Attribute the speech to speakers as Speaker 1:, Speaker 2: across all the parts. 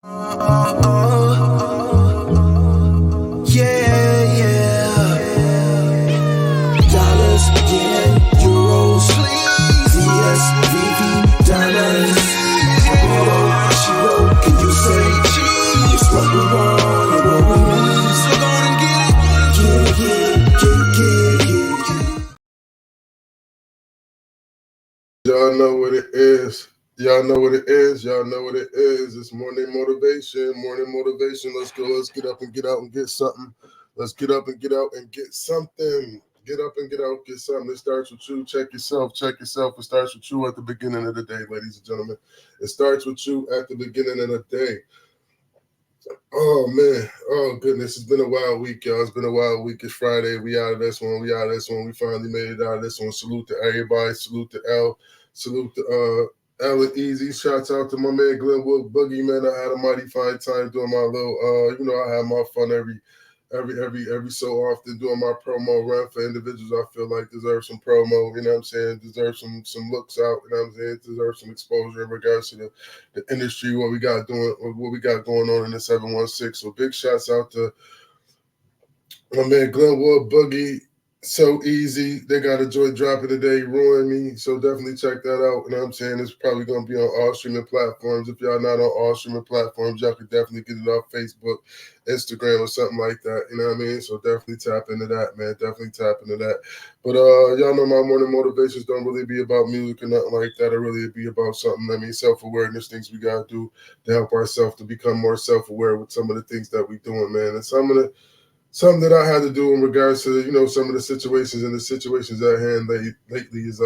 Speaker 1: Yeah, yeah. Dollars, yen, euros, please. VS, dollars. Euro, Shiro, can you say it's what we want and what we need? So go and get it.
Speaker 2: Y'all know what it is. Y'all know what it is. Y'all know what it is. It's morning motivation. Morning motivation. Let's go. Let's get up and get out and get something. Let's get up and get out and get something. Get up and get out, get something. It starts with you. Check yourself. Check yourself. It starts with you at the beginning of the day, ladies and gentlemen. It starts with you at the beginning of the day. Oh man, oh goodness, it's been a wild week, y'all. It's been a wild week. It's Friday. We out of this one. We out of this one. We finally made it out of this one. Salute to everybody. Salute to L. Salute to L and Easy. Shouts out to my man Glenwood Boogie, man. I had a mighty fine time doing my little I have my fun every so often doing my promo run for individuals I feel like deserve some promo, you know what I'm saying, deserve some looks out, you know what I'm saying, deserve some exposure in regards to the industry, what we got going on in the 716. So big shouts out to my man Glenwood Boogie. So easy. They got a joint dropping today, Ruin Me. So definitely check that out. You know what I'm saying? It's probably going to be on all streaming platforms. If y'all not on all streaming platforms, y'all could definitely get it off Facebook, Instagram, or something like that. You know what I mean? So definitely tap into that, man. Definitely tap into that. But y'all know my morning motivations don't really be about music or nothing like that. It really be about something. I mean, self-awareness, things we got to do to help ourselves to become more self-aware with some of the things that we doing, man. And something that I had to do in regards to, some of the situations and the situations at hand lately is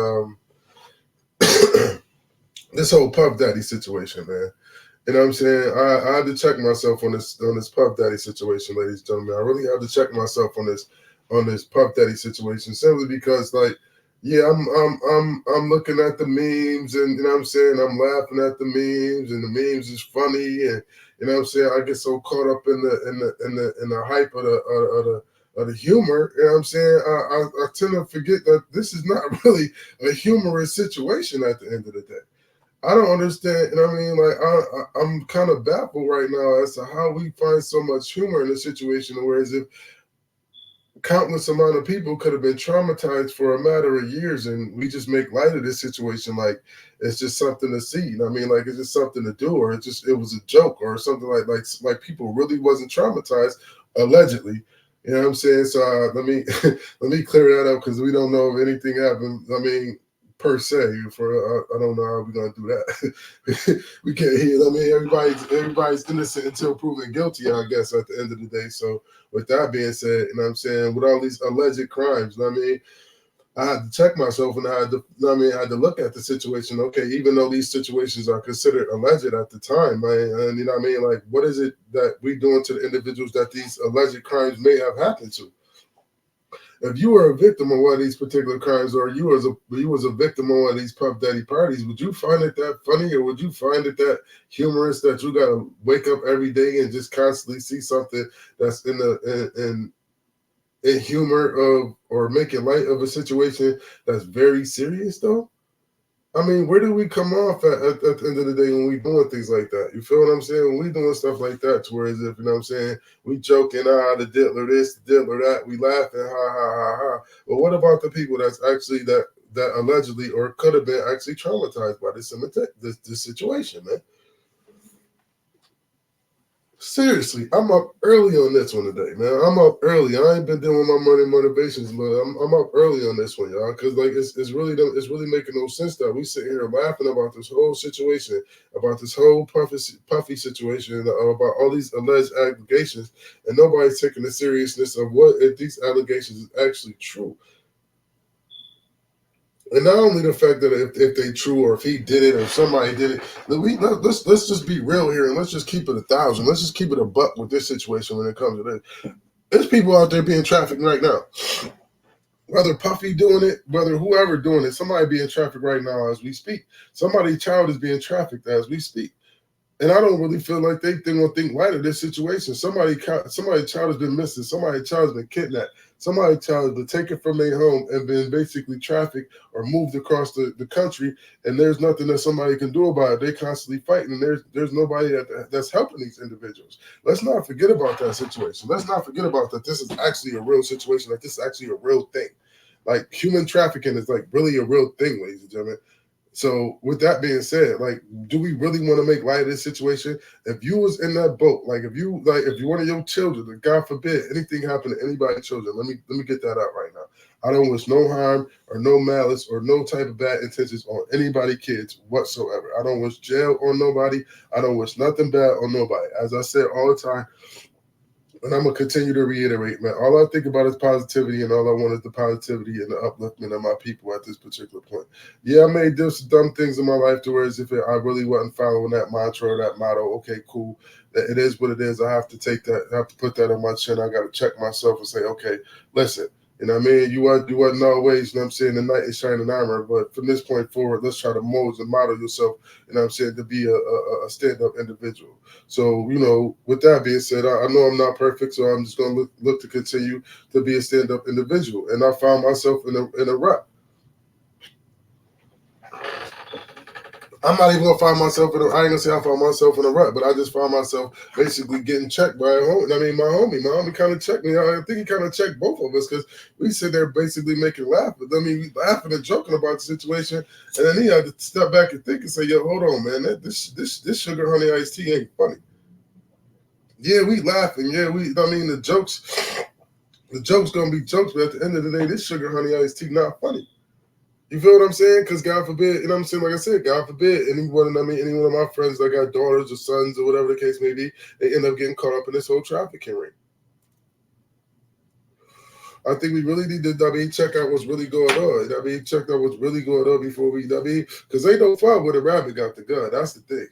Speaker 2: this whole Puff Daddy situation, man. You know what I'm saying? I had to check myself on this Puff Daddy situation, ladies and gentlemen. I really had to check myself on this Puff Daddy situation simply because, like, yeah, I'm looking at the memes and, you know what I'm saying, I'm laughing at the memes and the memes is funny and, you know what I'm saying, I get so caught up in the hype of the humor, you know what I'm saying, I tend to forget that this is not really a humorous situation at the end of the day. I don't understand, and I mean, like, I'm kind of baffled right now as to how we find so much humor in a situation, whereas if countless amount of people could have been traumatized for a matter of years, and we just make light of this situation like it's just something to see. You know what I mean? Like it's just something to do, or it was a joke, or something like people really wasn't traumatized, allegedly. You know what I'm saying? So let me let me clear that up because we don't know if anything happened. I mean, per se, I don't know how we're gonna do that. We can't hear. I mean, everybody's innocent until proven guilty, I guess, at the end of the day. So with that being said, you know what I'm saying, with all these alleged crimes, you know what I mean, I had to check myself and I had to look at the situation. Okay, even though these situations are considered alleged at the time, man, and you know what I mean, like what is it that we doing to the individuals that these alleged crimes may have happened to? If you were a victim of one of these particular crimes, or you was a victim of one of these Puff Daddy parties, would you find it that funny, or would you find it that humorous that you got to wake up every day and just constantly see something that's in humor of or making light of a situation that's very serious though? I mean, where do we come off at the end of the day when we doing things like that? You feel what I'm saying? When we doing stuff like that, to where as if, you know what I'm saying, we joking, the diddler this, the diddler that, we laughing, ha, ha, ha, ha. But what about the people that's actually that allegedly or could have been actually traumatized by this situation, man? Seriously, I'm up early on this one today, man. I'm up early. I ain't been doing my morning motivations, but I'm up early on this one, y'all, because like it's really making no sense that we sit here laughing about this whole situation, about this whole puffy situation, about all these alleged allegations, and nobody's taking the seriousness of what if these allegations is actually true. And not only the fact that if they true or if he did it or somebody did it, let's just be real here and let's just keep it 1,000. Let's just keep it a buck with this situation when it comes to this. There's people out there being trafficked right now. Whether Puffy doing it, whether whoever doing it, somebody being trafficked right now as we speak. Somebody's child is being trafficked as we speak. And I don't really feel like they gonna think light of this situation. Somebody child has been missing. Somebody child has been kidnapped. Somebody child has been taken from their home and been basically trafficked or moved across the country. And there's nothing that somebody can do about it. They constantly fighting, and there's nobody that's helping these individuals. Let's not forget about that situation. Let's not forget about that. This is actually a real situation. Like this is actually a real thing. Like human trafficking is like really a real thing, ladies and gentlemen. So with that being said, like, do we really want to make light of this situation? If you was in that boat, if you one of your children, and God forbid anything happened to anybody's children, let me get that out right now. I don't wish no harm or no malice or no type of bad intentions on anybody kids whatsoever. I don't wish jail on nobody. I don't wish nothing bad on nobody. As I said all the time, and I'm gonna continue to reiterate, man. All I think about is positivity, and all I want is the positivity and the upliftment of my people at this particular point. Yeah, I made some dumb things in my life to where as if I really wasn't following that mantra or that motto. Okay, cool. That it is what it is. I have to take that. I have to put that on my chin. I got to check myself and say, okay, listen. You know what I mean? You wasn't always, you know what I'm saying, the knight in shining armor. But from this point forward, let's try to mold and model yourself, you know what I'm saying, to be a stand up individual. So, with that being said, I know I'm not perfect, so I'm just going to look to continue to be a stand up individual. And I found myself in a rut. I'm not even gonna find myself I ain't gonna say I found myself in a rut, but I just found myself basically getting checked by a homie. I mean, my homie kind of checked me. I think he kind of checked both of us because we sit there basically making laugh. But I mean, we laughing and joking about the situation, and then he had to step back and think and say, "Yo, hold on, man. This sugar honey iced tea ain't funny." Yeah, we laughing. Yeah, I mean, the jokes gonna be jokes, but at the end of the day, this sugar honey iced tea not funny. You feel what I'm saying? Because God forbid, you know what I'm saying? Like I said, God forbid, any one of my friends that got daughters or sons or whatever the case may be, they end up getting caught up in this whole trafficking ring. I think we really need to, check out what's really going on. Check out what's really going on before because ain't no fun with a rabbit got the gun. That's the thing.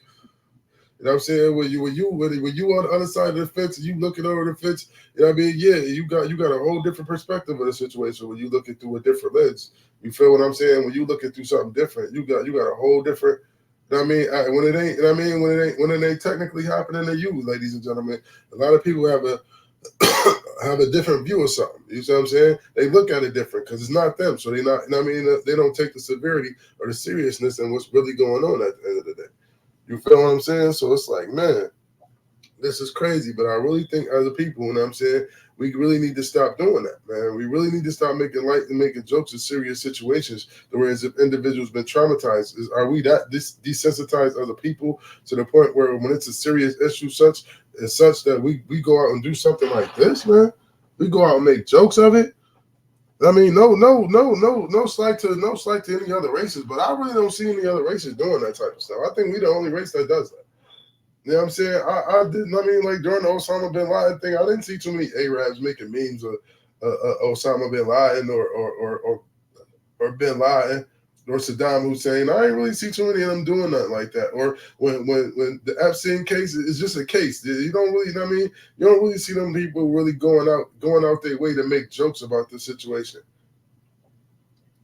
Speaker 2: You know what I'm saying? When you on the other side of the fence and you looking over the fence, you know what I mean? Yeah, you got a whole different perspective of the situation when you looking through a different lens. You feel what I'm saying? When you looking through something different, you got a whole different. You know what I mean? When it ain't, you know what I mean? When it ain't technically happening to you, ladies and gentlemen, a lot of people have a have a different view of something. You see what I'm saying? They look at it different because it's not them. So they not. You know what I mean? They don't take the severity or the seriousness and what's really going on at the end of the day. You feel what I'm saying? So it's like, man, this is crazy. But I really think as a people, you know what I'm saying, we really need to stop doing that, man. We really need to stop making light and making jokes of serious situations. Whereas if individuals been traumatized, are we that desensitized as a people to the point where when it's a serious issue such that we go out and do something like this, man? We go out and make jokes of it. I mean, no slight to any other races, but I really don't see any other races doing that type of stuff. I think we the only race that does that. You know what I'm saying? I didn't. I mean, like during the Osama bin Laden thing, I didn't see too many Arabs making memes of Osama bin Laden or bin Laden or Saddam Hussein. I ain't really see too many of them doing nothing like that. Or when the Epstein case is just a case, you don't really. You know what I mean, you don't really see them people really going out their way to make jokes about the situation.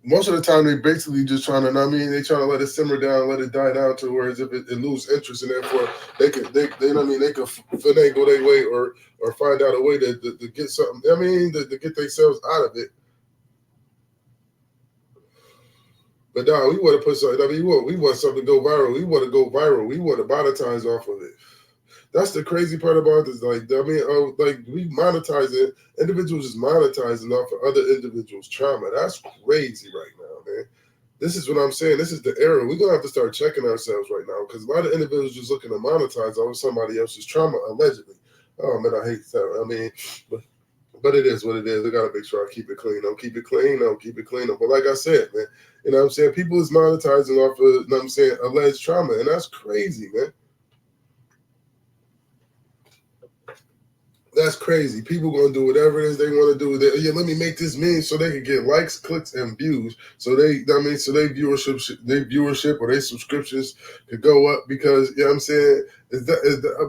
Speaker 2: Most of the time they basically just trying to, I mean, they trying to let it simmer down, let it die down to where as if it lose interest, and therefore they I mean, they could finagle their way or find out a way to get something. I mean, to get themselves out of it. But now we want to put something. I mean, we want something to go viral. We want to go viral. We want to monetize off of it. That's the crazy part about this. Like, I mean, like we monetize it. Individuals is monetizing off of other individuals' trauma. That's crazy right now, man. This is what I'm saying. This is the era. We're gonna have to start checking ourselves right now because a lot of individuals just looking to monetize off of somebody else's trauma allegedly. Oh man, I hate that. I mean, but it is what it is. I gotta make sure I keep it clean. Don't keep it clean. Don't keep it clean. But like I said, man, you know what I'm saying? People is monetizing off of, you know what I'm saying, alleged trauma, and that's crazy, man. That's crazy. People gonna do whatever it is they want to do. Yeah, let me make this meme so they can get likes, clicks, and views. So their viewership or their subscriptions could go up because you know what I'm saying.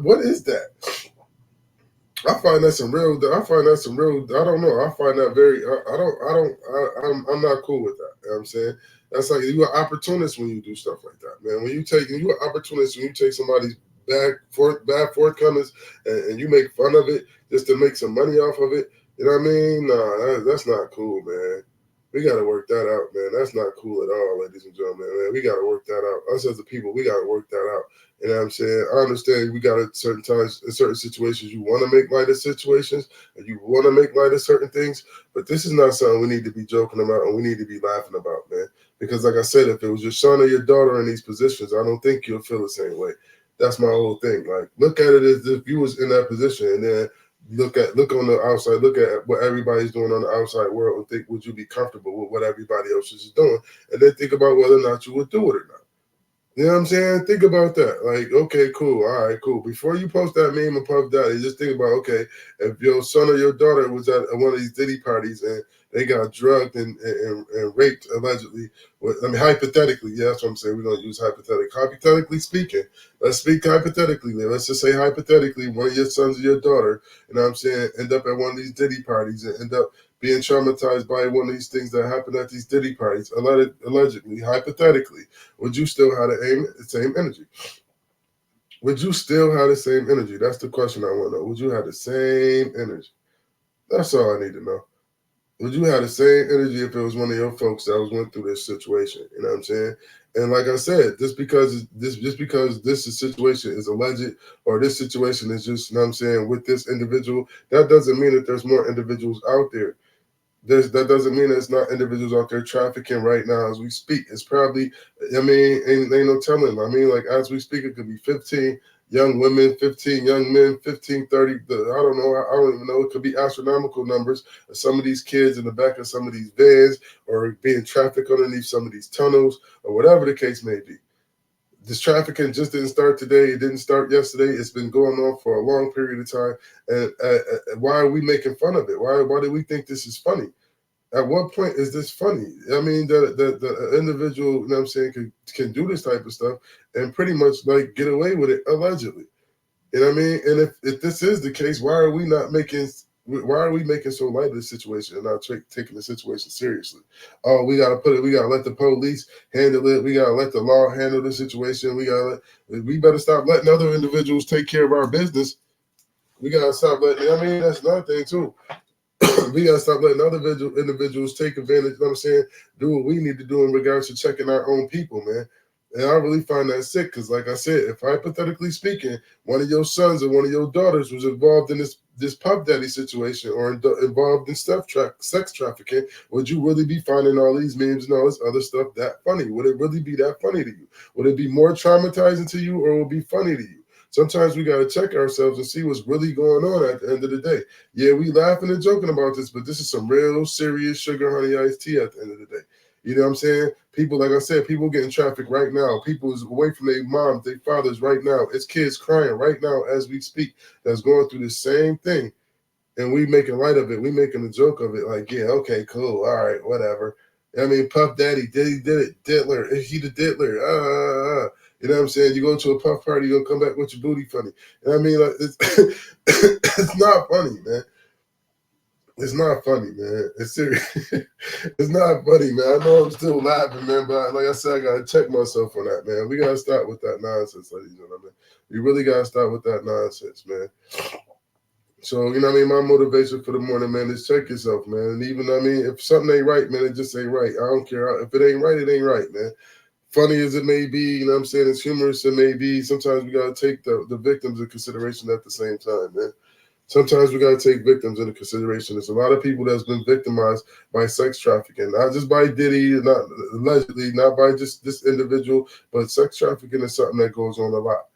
Speaker 2: What is that? I find that some real. I find that some real. I don't know. I find that very. I'm not cool with that. You know what I'm saying. That's like you are opportunist when you do stuff like that, man. When you are opportunist when you take somebody's bad forthcomings, and you make fun of it just to make some money off of it. You know what I mean? Nah, that's not cool, man. We got to work that out, man. That's not cool at all, ladies and gentlemen. Man, we got to work that out. Us as the people, we got to work that out. You know what I'm saying? I understand we got at certain times, in certain situations, you want to make light of situations and you want to make light of certain things, but this is not something we need to be joking about and we need to be laughing about, man. Because, like I said, if it was your son or your daughter in these positions, I don't think you'll feel the same way. That's my whole thing. Like, look at it as if you was in that position, and then look on the outside, look at what everybody's doing on the outside world, and think, would you be comfortable with what everybody else is doing? And then think about whether or not you would do it or not. You know what I'm saying? Think about that. Like, okay, cool. All right, cool. Before you post that meme of Puff Daddy, just think about, okay, if your son or your daughter was at one of these Diddy parties and they got drugged and raped allegedly. Well, I mean, hypothetically, yeah, that's what I'm saying. We're going to use hypothetically. Hypothetically speaking, let's speak hypothetically. Let's just say hypothetically, one of your sons or your daughter, you know what I'm saying, end up at one of these Diddy parties and end up being traumatized by one of these things that happened at these Diddy parties, allegedly, hypothetically. Would you still have the same energy? Would you still have the same energy? That's the question I want to know. Would you have the same energy? That's all I need to know. Would you have the same energy if it was one of your folks that was went through this situation? You know what I'm saying? And like I said, just because this situation is alleged or this situation is just, you know what I'm saying, with this individual, that doesn't mean that there's more individuals out there. That doesn't mean there's not individuals out there trafficking right now as we speak. It's probably, I mean, ain't no telling. I mean, like as we speak, it could be 15 young women, 15 young men, 15, 30. I don't know. I don't even know. It could be astronomical numbers of some of these kids in the back of some of these vans or being trafficked underneath some of these tunnels or whatever the case may be. This trafficking just didn't start today. It didn't start yesterday. It's been going on for a long period of time. And why are we making fun of it? Why do we think this is funny? At what point is this funny? I mean, the individual, you know what I'm saying, can do this type of stuff and pretty much like get away with it allegedly. You know what I mean? And if this is the case, why are we making so light of the situation and not taking the situation seriously? Oh, we gotta let the police handle it. We gotta let the law handle the situation. We better stop letting other individuals take care of our business. We gotta stop letting. I mean, that's another thing too. We gotta stop letting other individuals take advantage. You know what I'm saying? Do what we need to do in regards to checking our own people, man. And I really find that sick because, like I said, if hypothetically speaking, one of your sons or one of your daughters was involved in this Puff Daddy situation or involved in sex trafficking, would you really be finding all these memes and all this other stuff that funny? Would it really be that funny to you? Would it be more traumatizing to you, or would it be funny to you? Sometimes we got to check ourselves and see what's really going on at the end of the day. Yeah, we laughing and joking about this, but this is some real serious sugar honey iced tea at the end of the day. You know what I'm saying? People, like I said, people getting trafficked right now. People is away from their moms, their fathers right now. It's kids crying right now as we speak that's going through the same thing. And we making light of it. We making a joke of it. Like, yeah, okay, cool. All right, whatever. I mean, Puff Daddy, Diddy did it. Diddler, he the diddler. You know what I'm saying? You go to a puff party, you'll come back with your booty funny. And I mean, like, it's not funny, man. It's not funny, man. It's serious. It's not funny, man. I know I'm still laughing, man, but like I said, I gotta check myself on that, man. We gotta start with that nonsense, ladies and gentlemen. We really gotta start with that nonsense, man. So, you know what I mean? My motivation for the morning, man, is check yourself, man. And even, I mean, if something ain't right, man, it just ain't right. I don't care. If it ain't right, it ain't right, man. Funny as it may be, you know what I'm saying? As humorous as it may be, sometimes we got to take the victims into consideration at the same time, man. Sometimes we got to take victims into consideration. There's a lot of people that's been victimized by sex trafficking, not just by Diddy, not allegedly, not by just this individual, but sex trafficking is something that goes on a lot.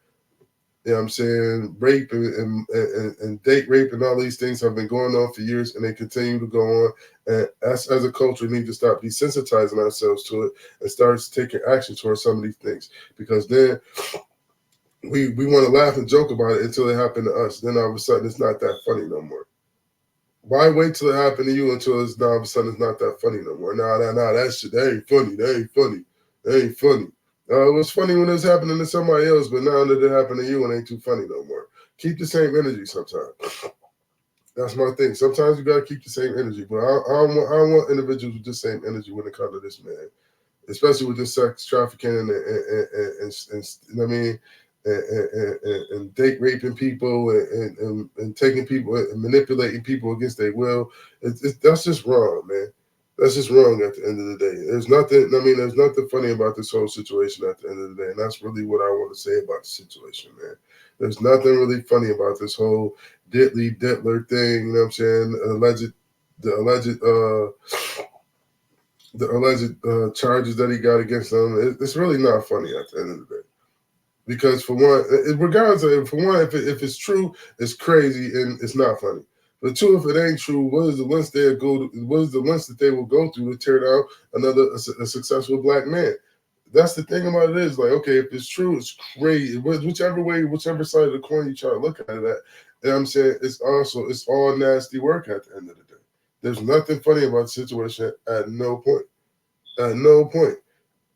Speaker 2: You know what I'm saying? Rape and date rape and all these things have been going on for years and they continue to go on. And us as a culture need to start desensitizing ourselves to it and start taking action towards some of these things. Because then we want to laugh and joke about it until it happened to us. Then all of a sudden it's not that funny no more. Why wait till it happened to you until it's now all of a sudden it's not that funny no more? Nah, that shit, that ain't funny. That ain't funny. That ain't funny. It was funny when it was happening to somebody else, but now that it happened to you, it ain't too funny no more. Keep the same energy sometimes. That's my thing. Sometimes you gotta keep the same energy, but I don't want individuals with the same energy when it comes to this, man. Especially with this sex trafficking and I mean, and date raping people and taking people and manipulating people against their will. That's just wrong, man. That's just wrong at the end of the day. There's nothing, I mean, there's nothing funny about this whole situation at the end of the day. And that's really what I want to say about the situation, man. There's nothing really funny about this whole Dittler thing, you know what I'm saying? The alleged charges that he got against him. It's really not funny at the end of the day. Because for one, regardless of if it's true, it's crazy and it's not funny. But two, if it ain't true, what is the lengths that they will go through to tear down a successful black man? That's the thing about it is like, okay, if it's true, it's crazy. Whichever side of the coin you try to look at it at, and I'm saying it's all nasty work at the end of the day. There's nothing funny about the situation at no point. At no point.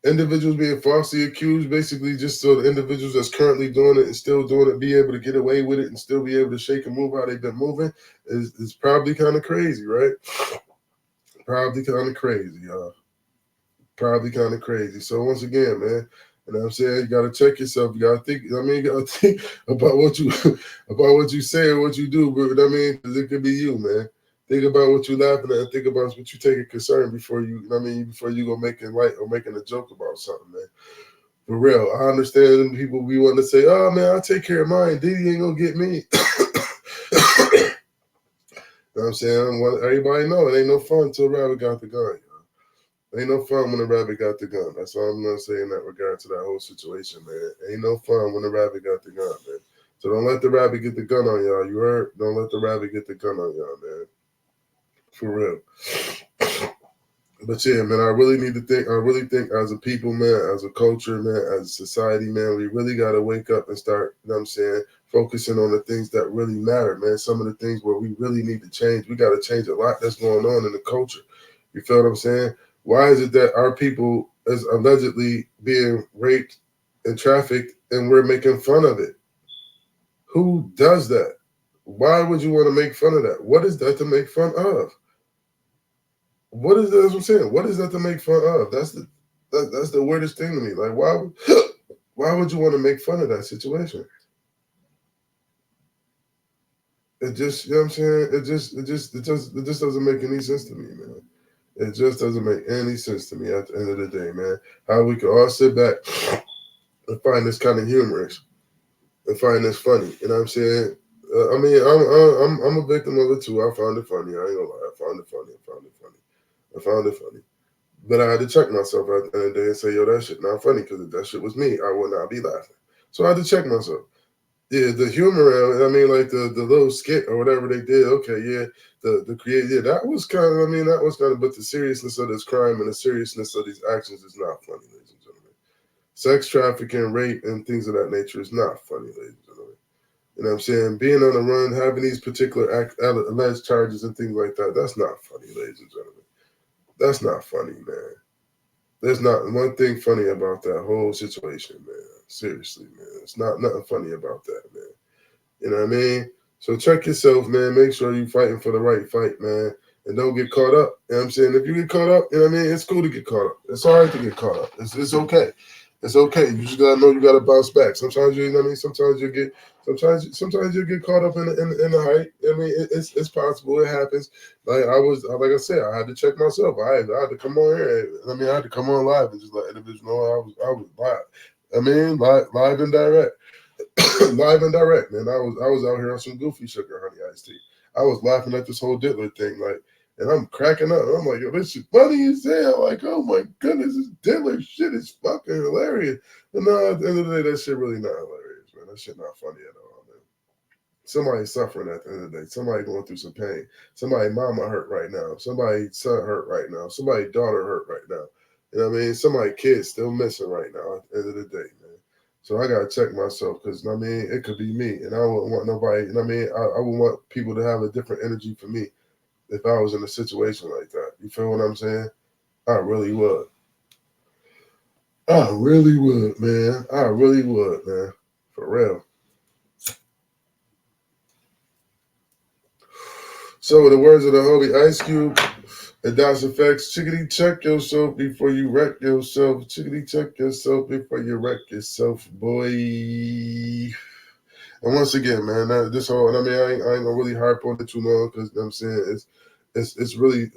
Speaker 2: Individuals being falsely accused, basically just so the individuals that's currently doing it and still doing it be able to get away with it and still be able to shake and move how they've been moving is probably kind of crazy, right? Probably kind of crazy, y'all. Probably kind of crazy. So once again, man, you know what I'm saying, you gotta check yourself. You gotta think. I mean, you gotta think about what you say and what you do. But I mean, because it could be you, man. Think about what you're laughing at. Think about what you taking concern before you go making light or making a joke about something, man. For real, I understand people be wanting to say, "Oh man, I'll take care of mine. Diddy ain't gonna get me." You know what I'm saying? Everybody know it ain't no fun until Rabbit got the gun. Ain't no fun when the rabbit got the gun. That's all I'm gonna say in that regard to that whole situation, man. Ain't no fun when the rabbit got the gun, man. So don't let the rabbit get the gun on y'all. You heard? Don't let the rabbit get the gun on y'all, man. For real. But yeah, man, I really think as a people, man, as a culture, man, as a society, man, we really gotta wake up and start, you know what I'm saying, focusing on the things that really matter, man. Some of the things where we really need to change. We gotta change a lot that's going on in the culture. You feel what I'm saying? Why is it that our people is allegedly being raped and trafficked and we're making fun of it? Who does that? Why would you want to make fun of that? What is that to make fun of? What is that? That's what I'm saying. What is that to make fun of? That's the weirdest thing to me. Like, why would you want to make fun of that situation? It just, you know what I'm saying? It just doesn't make any sense to me, man. It just doesn't make any sense to me at the end of the day, man. How we can all sit back and find this kind of humorous and find this funny. You know what I'm saying? I mean, I'm a victim of it too. I found it funny. I ain't gonna lie. I found it funny. But I had to check myself at the end of the day and say, yo, that shit not funny, because if that shit was me, I would not be laughing. So I had to check myself. Yeah, the humor, I mean, like the little skit or whatever they did, okay, yeah, the create, yeah, that was kind of, but the seriousness of this crime and the seriousness of these actions is not funny, ladies and gentlemen. Sex trafficking, rape, and things of that nature is not funny, ladies and gentlemen. You know what I'm saying? Being on the run, having these particular alleged charges and things like that, that's not funny, ladies and gentlemen. That's not funny, man. There's not one thing funny about that whole situation, man. Seriously, man. It's not nothing funny about that, man. You know what I mean? So check yourself, man. Make sure you're fighting for the right fight, man. And don't get caught up. You know what I'm saying? If you get caught up, you know what I mean? It's cool to get caught up. It's all right to get caught up. It's okay. It's okay. You just gotta know you gotta bounce back. Sometimes you know what I mean. Sometimes you get caught up in the hype. I mean, it's possible. It happens. Like I said, I had to check myself. I had to come on here. I mean, I had to come on live and just let individuals know I was live. I mean, live and direct. Live and direct, man. I was out here on some goofy sugar honey iced tea. I was laughing at this whole Dittler thing, like, and I'm cracking up. I'm like, yo, this shit funny as hell. Like, oh my goodness, this Dittler shit is fucking hilarious. But no, at the end of the day, that shit really not hilarious, man. That shit not funny at all, man. Somebody's suffering at the end of the day. Somebody going through some pain. Somebody mama hurt right now. Somebody son hurt right now. Somebody daughter hurt right now. You know what I mean? Somebody kid still missing right now at the end of the day, man. So I gotta check myself, because I mean, it could be me, and I wouldn't want nobody. I mean, I would want people to have a different energy for me if I was in a situation like that. You feel what I'm saying? I really would. I really would, man. I really would, man. For real. So, in the words of the homie Ice Cube, And that's effects. Chickadee, check yourself before you wreck yourself. Chickadee, check yourself before you wreck yourself, boy. And once again, man, this whole, and I mean, I ain't gonna really harp on it too long because I'm saying it's really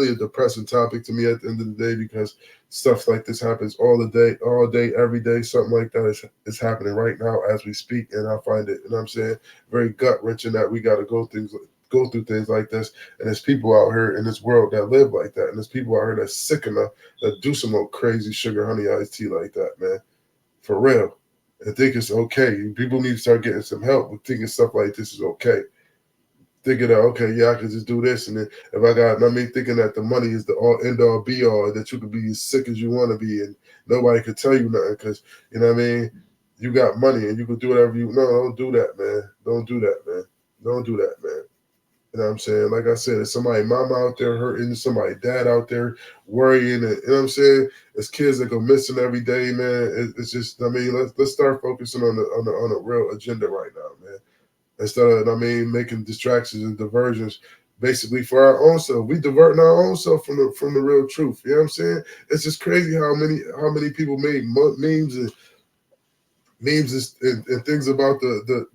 Speaker 2: a depressing topic to me at the end of the day because stuff like this happens all day, every day. Something like that is happening right now as we speak, and I find it, and I'm saying, very gut wrenching that we got to go through things like this, and there's people out here in this world that live like that, and there's people out here that's sick enough that do some old crazy sugar honey iced tea like that, man, for real. And think it's okay. People need to start getting some help with thinking stuff like this is okay. Thinking that okay, yeah, I can just do this, and then if I mean, thinking that the money is the all end all be all, that you could be as sick as you want to be, and nobody could tell you nothing because you know what I mean. You got money and you can do whatever you. No, don't do that, man. Don't do that, man. Don't do that, man. You know what I'm saying? Like I said, there's somebody mama out there hurting, somebody dad out there worrying, and you know what I'm saying? There's kids that go missing every day, man. It's just, I mean, let's start focusing on a real agenda right now, man. Instead of, I mean, making distractions and diversions basically for our own self. We diverting our own self from the real truth. You know what I'm saying? It's just crazy how many people made memes and and things about the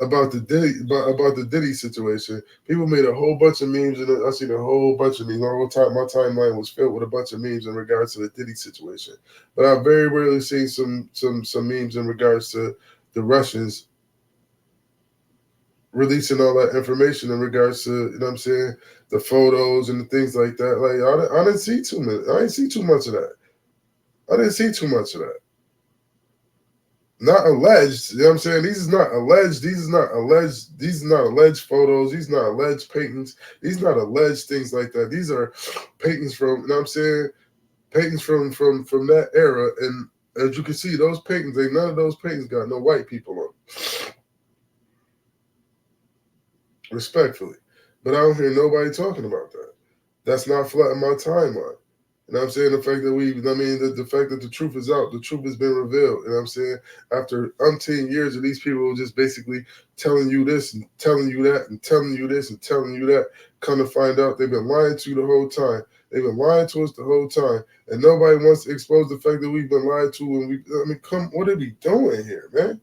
Speaker 2: about about the Diddy situation. People made a whole bunch of memes, and I seen a whole bunch of memes. My timeline was filled with a bunch of memes in regards to the Diddy situation. But I very rarely seen some memes in regards to the Russians releasing all that information in regards to, you know what I'm saying, the photos and the things like that. Like I didn't see too much. I didn't see too much of that. I didn't see too much of that. Not alleged. You know what I'm saying? These is not alleged. These is not alleged. These are not alleged photos. These are not alleged paintings. These are not alleged things like that. These are paintings from, you know what I'm saying? Paintings from that era. And as you can see, those paintings, none of those paintings got no white people on them. Respectfully. But I don't hear nobody talking about that. That's not flooding my timeline. You know what I'm saying? The fact that the fact that the truth is out, the truth has been revealed. You know what I'm saying? After umpteen years of these people just basically telling you this and telling you that and telling you this and telling you that, come to find out they've been lying to you the whole time. They've been lying to us the whole time. And nobody wants to expose the fact that we've been lied to. What are we doing here, man?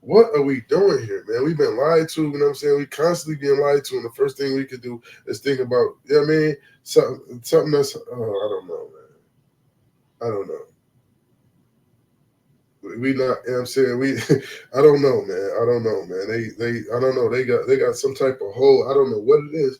Speaker 2: What are we doing here, man? We've been lied to, you know what I'm saying? We constantly being lied to, and the first thing we could do is think about, you know what I mean? Something that's, I don't know, man. I don't know. We not, you know what I'm saying? I don't know, man. I don't know, man. I don't know. They got some type of hole. I don't know what it is.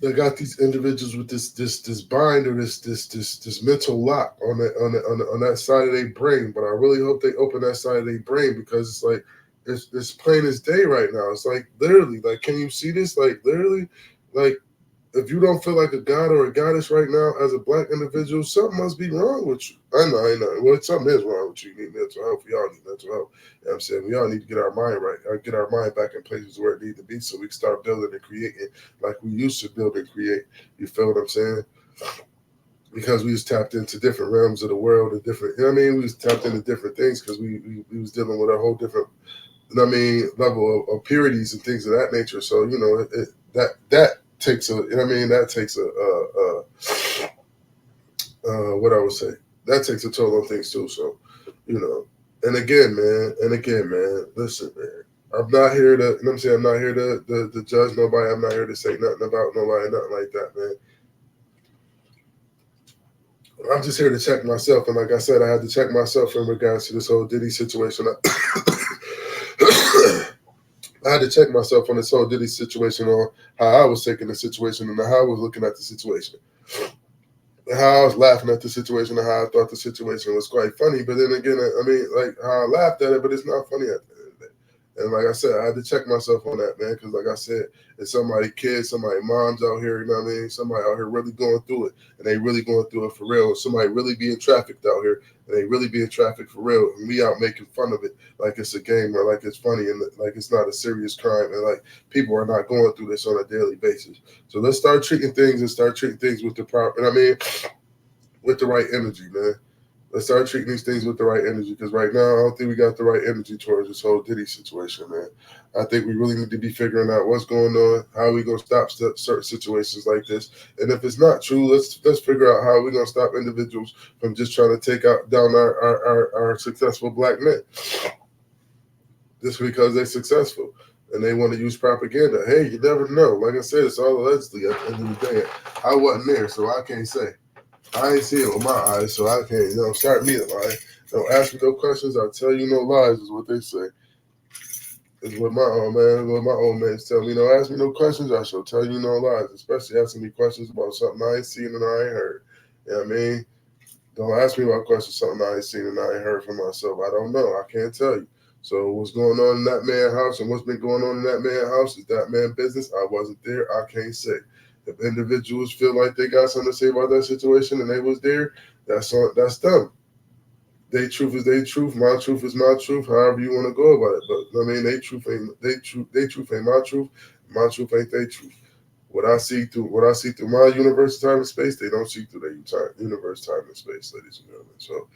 Speaker 2: They got these individuals with this bind or this mental lock on that side of their brain. But I really hope they open that side of their brain because it's like it's plain as day right now. It's like literally, like, can you see this? Like literally, like if you don't feel like a god or a goddess right now as a black individual, something must be wrong with you. I know. Well, something is wrong with you. You need mental health. We all need mental health. You know what I'm saying? We all need to get our mind right, get our mind back in places where it needs to be so we can start building and creating like we used to build and create. You feel what I'm saying? Because we was tapped into different realms of the world and different, you know what I mean? We was tapped into different things because we was dealing with a whole different, you know what I mean, level of purities and things of that nature. So, you know, that takes a, you know what I mean, that takes what I would say, that takes a toll on things too. So, you know, and again, man, listen, man, I'm not here to, you know what I'm saying, I'm not here to judge nobody. I'm not here to say nothing about nobody, nothing like that, man. I'm just here to check myself. And like I said, I had to check myself in regards to this whole Diddy situation. I had to check myself on this whole Diddy situation, on how I was taking the situation and how I was looking at the situation. How I was laughing at the situation and how I thought the situation was quite funny. But then again, I mean, like how I laughed at it, but it's not funny at the end of the day. And like I said, I had to check myself on that, man, because like I said, it's somebody kids, somebody moms out here, you know what I mean? Somebody out here really going through it, and they really going through it for real. Somebody really being trafficked out here, and they really being trafficked for real. And we out making fun of it like it's a game or like it's funny and like it's not a serious crime. And like people are not going through this on a daily basis. So let's start treating things with the proper, and I mean, with the right energy, man. Let's start treating these things with the right energy, because right now I don't think we got the right energy towards this whole Diddy situation, man. I think we really need to be figuring out what's going on, how we gonna stop certain situations like this, and if it's not true, let's figure out how we're gonna stop individuals from just trying to take out down our successful black men just because they're successful and they want to use propaganda. Hey, you never know. Like I said, it's all allegedly at the end of the day. I wasn't there, so I can't say. I ain't see it with my eyes, so I can't, start me to lie. Don't ask me no questions, I'll tell you no lies, is what they say. It's what my old man tell me. Don't ask me no questions, I shall tell you no lies, especially asking me questions about something I ain't seen and I ain't heard. You know what I mean? Don't ask me about questions, something I ain't seen and I ain't heard for myself. I don't know. I can't tell you. So what's going on in that man's house and what's been going on in that man's house is that man's business. I wasn't there. I can't say. If individuals feel like they got something to say about that situation and they was there, that's them. Their truth is their truth. My truth is my truth. However you want to go about it. But I mean, they truth ain't my truth. My truth ain't their truth. What I see through my universe, time and space, they don't see through their universe, time and space, ladies and gentlemen. So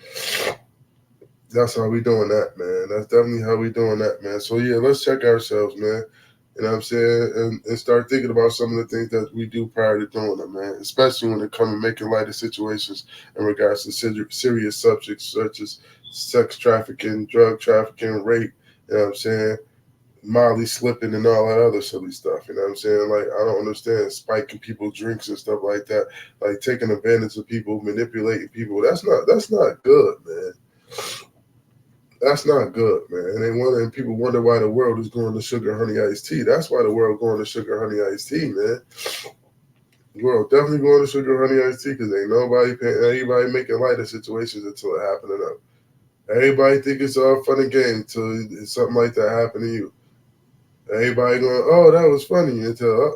Speaker 2: that's how we doing that, man. That's definitely how we doing that, man. So yeah, let's check ourselves, man. You know what I'm saying? And start thinking about some of the things that we do prior to doing it, man. Especially when it comes to making light of situations in regards to serious subjects such as sex trafficking, drug trafficking, rape, you know what I'm saying? Molly slipping and all that other silly stuff. You know what I'm saying? Like, I don't understand spiking people's drinks and stuff like that. Like taking advantage of people, manipulating people. That's not good, man. That's not good, man. And people wonder why the world is going to sugar honey iced tea. That's why the world going to sugar honey iced tea, man. The world definitely going to sugar honey iced tea because ain't nobody paying, anybody making light of situations until it happened enough. Everybody think it's all fun and game until something like that happened to you. Everybody going, oh, that was funny until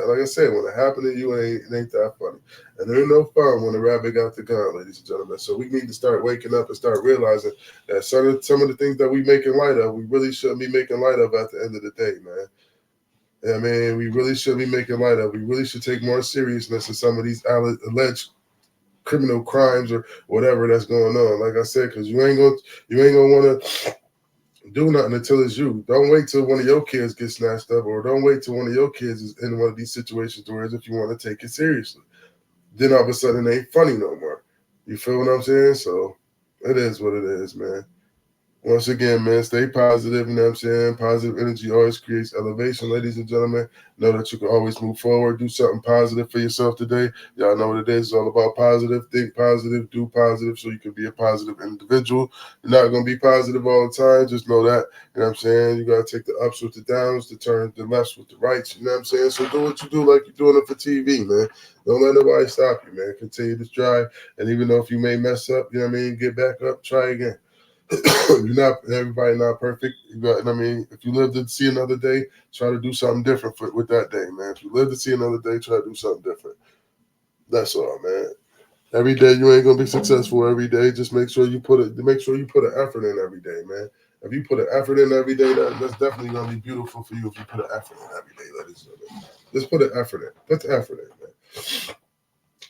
Speaker 2: like I said, when it happened to you, it ain't that funny. And there ain't no fun when the rabbit got the gun, ladies and gentlemen. So we need to start waking up and start realizing that some of the things that we making light of, we really shouldn't be making light of at the end of the day, man. I mean, we really should be making light of. We really should take more seriousness in some of these alleged criminal crimes or whatever that's going on. Like I said, because you ain't gonna want to do nothing until it's you. Don't wait till one of your kids gets snatched up, or don't wait till one of your kids is in one of these situations where if you want to take it seriously. Then all of a sudden it ain't funny no more. You feel what I'm saying? So it is what it is, man. Once again, man, stay positive. You know what I'm saying? Positive energy always creates elevation, ladies and gentlemen. Know that you can always move forward. Do something positive for yourself today. Y'all know what it is. It's all about positive. Think positive. Do positive so you can be a positive individual. You're not going to be positive all the time. Just know that. You know what I'm saying? You got to take the ups with the downs, the turns, the lefts with the rights. You know what I'm saying? So do what you do like you're doing it for TV, man. Don't let nobody stop you, man. Continue to strive. And even though if you may mess up, you know what I mean? Get back up. Try again. You're not everybody not perfect. I mean, if you live to see another day, try to do something different with that day, man. If you live to see another day, try to do something different. That's all, man. Every day you ain't gonna be successful every day. Just make sure you put an effort in every day, man. If you put an effort in every day, that's definitely gonna be beautiful for you if you put an effort in every day, ladies and gentlemen. Just put an effort in. Put the effort in, man.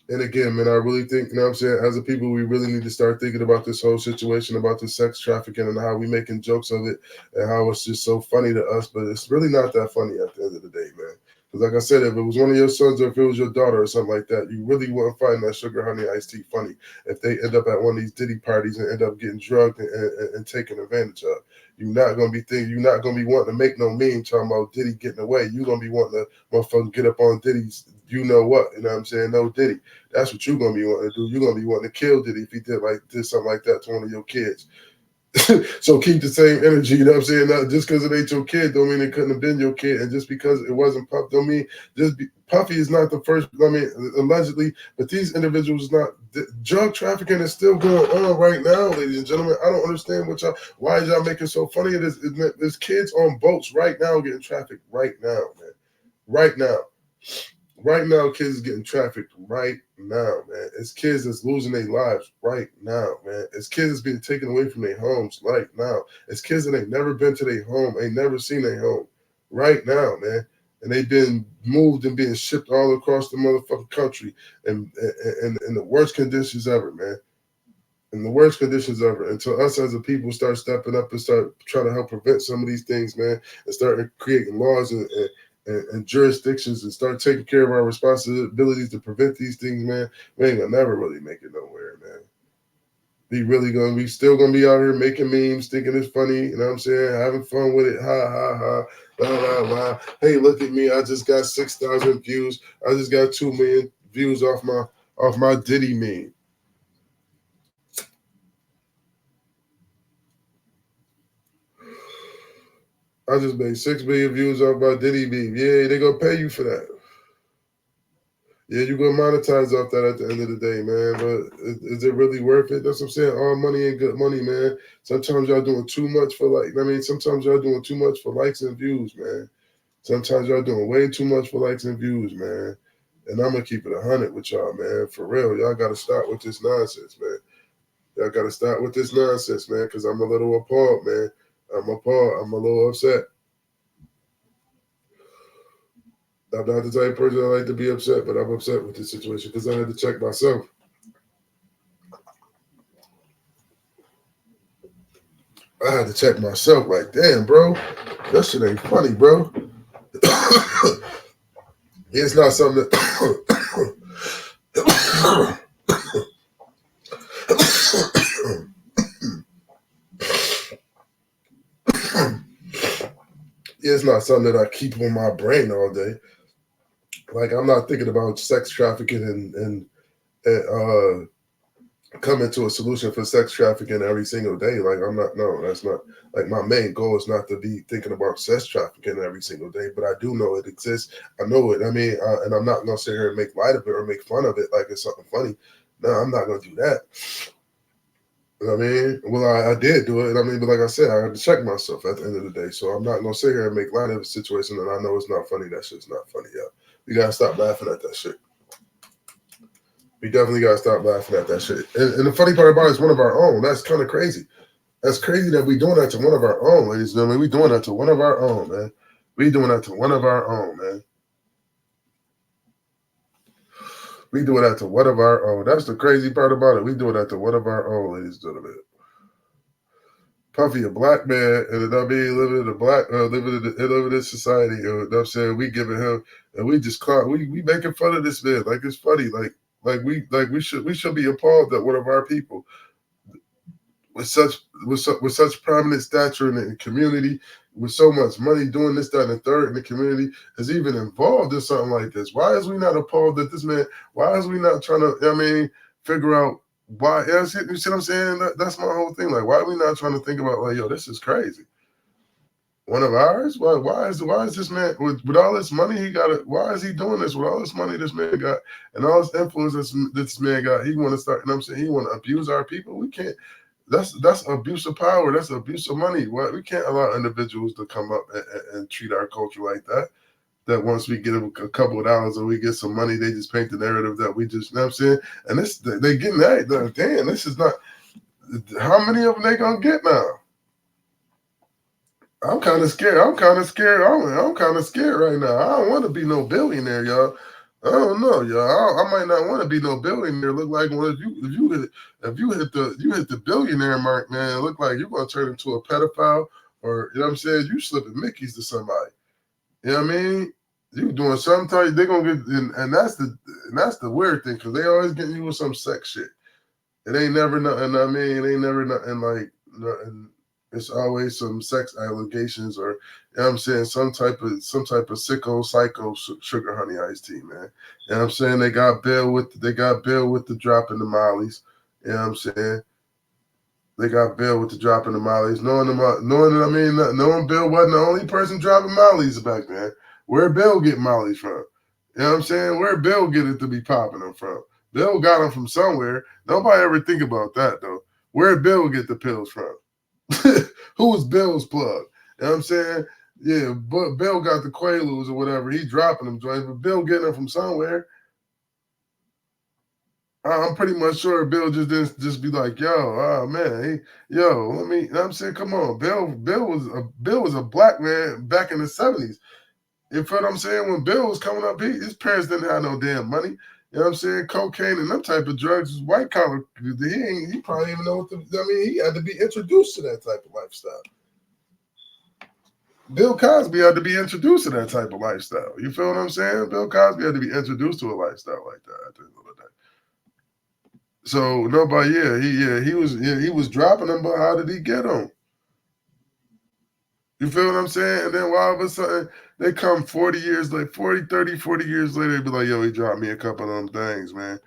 Speaker 2: And again, man, I really think, you know what I'm saying, as a people, we really need to start thinking about this whole situation about the sex trafficking and how we making jokes of it and how it's just so funny to us, but it's really not that funny at the end of the day, man. Because like I said, if it was one of your sons or if it was your daughter or something like that, you really wouldn't find that sugar honey iced tea funny if they end up at one of these Diddy parties and end up getting drugged and taken advantage of. You're not gonna be wanting to make no meme talking about Diddy getting away. You're gonna be wanting to motherfucker get up on Diddy's you know what, you know what I'm saying? No Diddy. That's what you're gonna be wanting to do. You're gonna be wanting to kill Diddy if he did something like that to one of your kids. So keep the same energy, you know what I'm saying? Not just because it ain't your kid don't mean it couldn't have been your kid. And just because it wasn't Puff don't mean Puffy is not the first, I mean, allegedly, but these individuals not drug trafficking is still going on right now, ladies and gentlemen. I don't understand why y'all making so funny of this. There's kids on boats right now getting trafficked right now, man. Right now. Right now, kids is getting trafficked right now, man. It's kids that's losing their lives right now, man. It's kids that's being taken away from their homes right now. It's kids that ain't never been to their home, ain't never seen their home right now, man. And they've been moved and being shipped all across the motherfucking country in the worst conditions ever, man. in the worst conditions ever. Until us as a people start stepping up and start trying to help prevent some of these things, man, and start creating laws and jurisdictions and start taking care of our responsibilities to prevent these things, man, we ain't gonna never really make it nowhere, man. We still gonna be out here making memes, thinking it's funny, you know what I'm saying? Having fun with it, ha ha ha, la la la. Hey, look at me, I just got 6,000 views. I just got 2 million views off my Diddy meme. I just made 6 million views off my Diddy meme. Yeah, they gonna pay you for that. Yeah, you gonna monetize off that at the end of the day, man. But is it really worth it? That's what I'm saying. All money ain't good money, man. Sometimes y'all doing too much for sometimes y'all doing too much for likes and views, man. Sometimes y'all doing way too much for likes and views, man. And I'm gonna keep it 100 with y'all, man. For real, y'all gotta stop with this nonsense, man. Y'all gotta stop with this nonsense, man. Cause I'm a little appalled, man. I'm appalled. I'm a little upset. I'm not the type of person I like to be upset, but I'm upset with this situation because I had to check myself. I had to check myself. Like, damn, bro, that shit ain't funny, bro. It's not something that. It's not something that I keep on my brain all day. Like, I'm not thinking about sex trafficking and coming to a solution for sex trafficking every single day. Like, I'm not. No, that's not. Like, my main goal is not to be thinking about sex trafficking every single day. But I do know it exists. I know it. I mean, and I'm not gonna sit here and make light of it or make fun of it like it's something funny. No, I'm not gonna do that. You know what I mean? Well, I did do it. I mean, but like I said, I had to check myself at the end of the day. So I'm not gonna sit here and make light of a situation that I know it's not funny. That shit's not funny, y'all. We gotta stop laughing at that shit. We definitely gotta stop laughing at that shit. And the funny part about it is one of our own. That's kind of crazy. That's crazy that we doing that to one of our own, ladies and gentlemen. We doing that to one of our own, man. We doing that to one of our own, man. We doing that to one of our own. That's the crazy part about it. We doing that to one of our own, ladies and gentlemen. Puffy, a black man, and I mean, living in this society. You know what I'm saying? We giving him, and we just we making fun of this man like it's funny. We should be appalled that one of our people with such prominent stature in the community, with so much money doing this, that, and the third in the community, is even involved in something like this. Why is we not appalled that this man? Why is we not trying to? I mean, figure out why? You see what I'm saying? That's my whole thing. Like, why are we not trying to think about like, yo, this is crazy? One of ours? Why is this man with all this money he got it? Why is he doing this with all this money this man got and all this influence this man got? He want to start, you know what I'm saying? He want to abuse our people. We can't. That's abuse of power. That's abuse of money. We can't allow individuals to come up and treat our culture like that. That once we get a couple of dollars or we get some money, they just paint the narrative that we just, you know what I'm saying? And they getting that. Damn, this is not. How many of them they gonna get now? I'm kind of scared. I'm kind of scared right now. I don't want to be no billionaire, y'all. I don't know, y'all. I might not want to be no billionaire. Look like if you hit the billionaire mark, man, look like you're gonna turn into a pedophile, or you know what I'm saying? You slipping Mickeys to somebody. You know what I mean? You doing some type, they're gonna get, and that's the weird thing, because they always getting you with some sex shit. It ain't never nothing. I mean, it ain't never nothing like nothing. It's always some sex allegations, or you know what I'm saying, some type of sicko psycho sugar honey iced tea, man. You know what I'm saying? They got Bill with the dropping the mollies. You know what I'm saying? They got Bill with the dropping the mollies, knowing Bill wasn't the only person dropping mollies back then. Where Bill get mollies from? You know what I'm saying? Where Bill get it to be popping them from? Bill got them from somewhere. Nobody ever think about that though. Where Bill get the pills from? Who was Bill's plug? You know what I'm saying? Yeah, but Bill got the Quaaludes or whatever. He dropping them joints, but Bill getting them from somewhere. I'm pretty much sure Bill just be like, yo, oh man, let me. You know what I'm saying, come on, Bill was a black man back in the 70s. You feel what I'm saying? When Bill was coming up, his parents didn't have no damn money. You know what I'm saying? Cocaine and them type of drugs is white collar. He probably even know what he had to be introduced to that type of lifestyle. Bill Cosby had to be introduced to that type of lifestyle. You feel what I'm saying? Bill Cosby had to be introduced to a lifestyle like that at the end of the day. So nobody, he was dropping them, but how did he get them? You feel what I'm saying? And then all of a sudden, they come 40 years later, 40, 30, 40 years later, they be like, yo, he dropped me a couple of them things, man.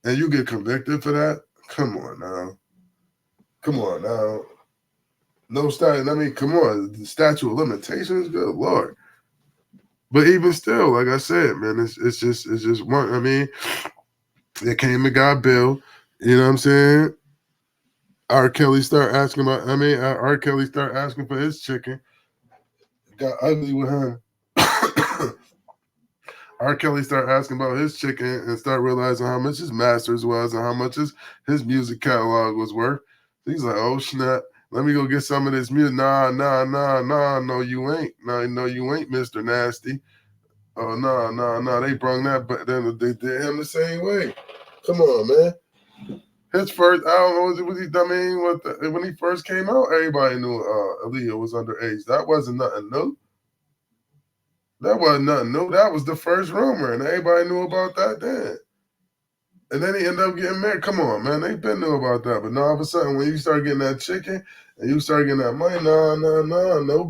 Speaker 2: And you get convicted for that? Come on now. Come on now. No statute. I mean, come on. The statute of limitations, good Lord. But even still, like I said, man, it's just one. I mean, they came and got Bill. You know what I'm saying? R. Kelly start asking about. I mean, R. Kelly start asking for his chicken. Got ugly with him. R. Kelly start asking about his chicken and start realizing how much his masters was and how much his music catalog was worth. He's like, oh snap, let me go get some of this music. Nah, no, you ain't. No, you ain't, Mr. Nasty. Oh, no, they brung that, but then they did him the same way. Come on, man. His first, I don't know, when he first came out, everybody knew Aaliyah was underage. That wasn't nothing new. That wasn't nothing new. That was the first rumor, and everybody knew about that then. And then he ended up getting married. Come on, man. They been knew about that. But now all of a sudden, when you start getting that chicken and you start getting that money, no,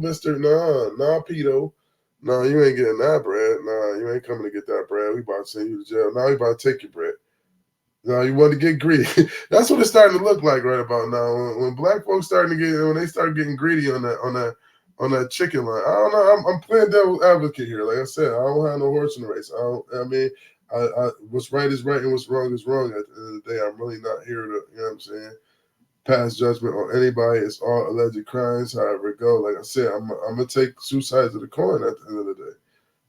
Speaker 2: Mr. Nah, Pito. No, you ain't getting that bread. Nah, you ain't coming to get that bread. We about to send you to jail. Now we about to take your bread. No, you want to get greedy. That's what it's starting to look like right about now. When black folks when they start getting greedy on that chicken line. I don't know. I'm playing devil's advocate here. Like I said, I don't have no horse in the race. What's right is right and what's wrong is wrong. At the end of the day, I'm really not here to, you know what I'm saying, pass judgment on anybody. It's all alleged crimes, however it go. Like I said, I'm gonna take two sides of the coin at the end of the day.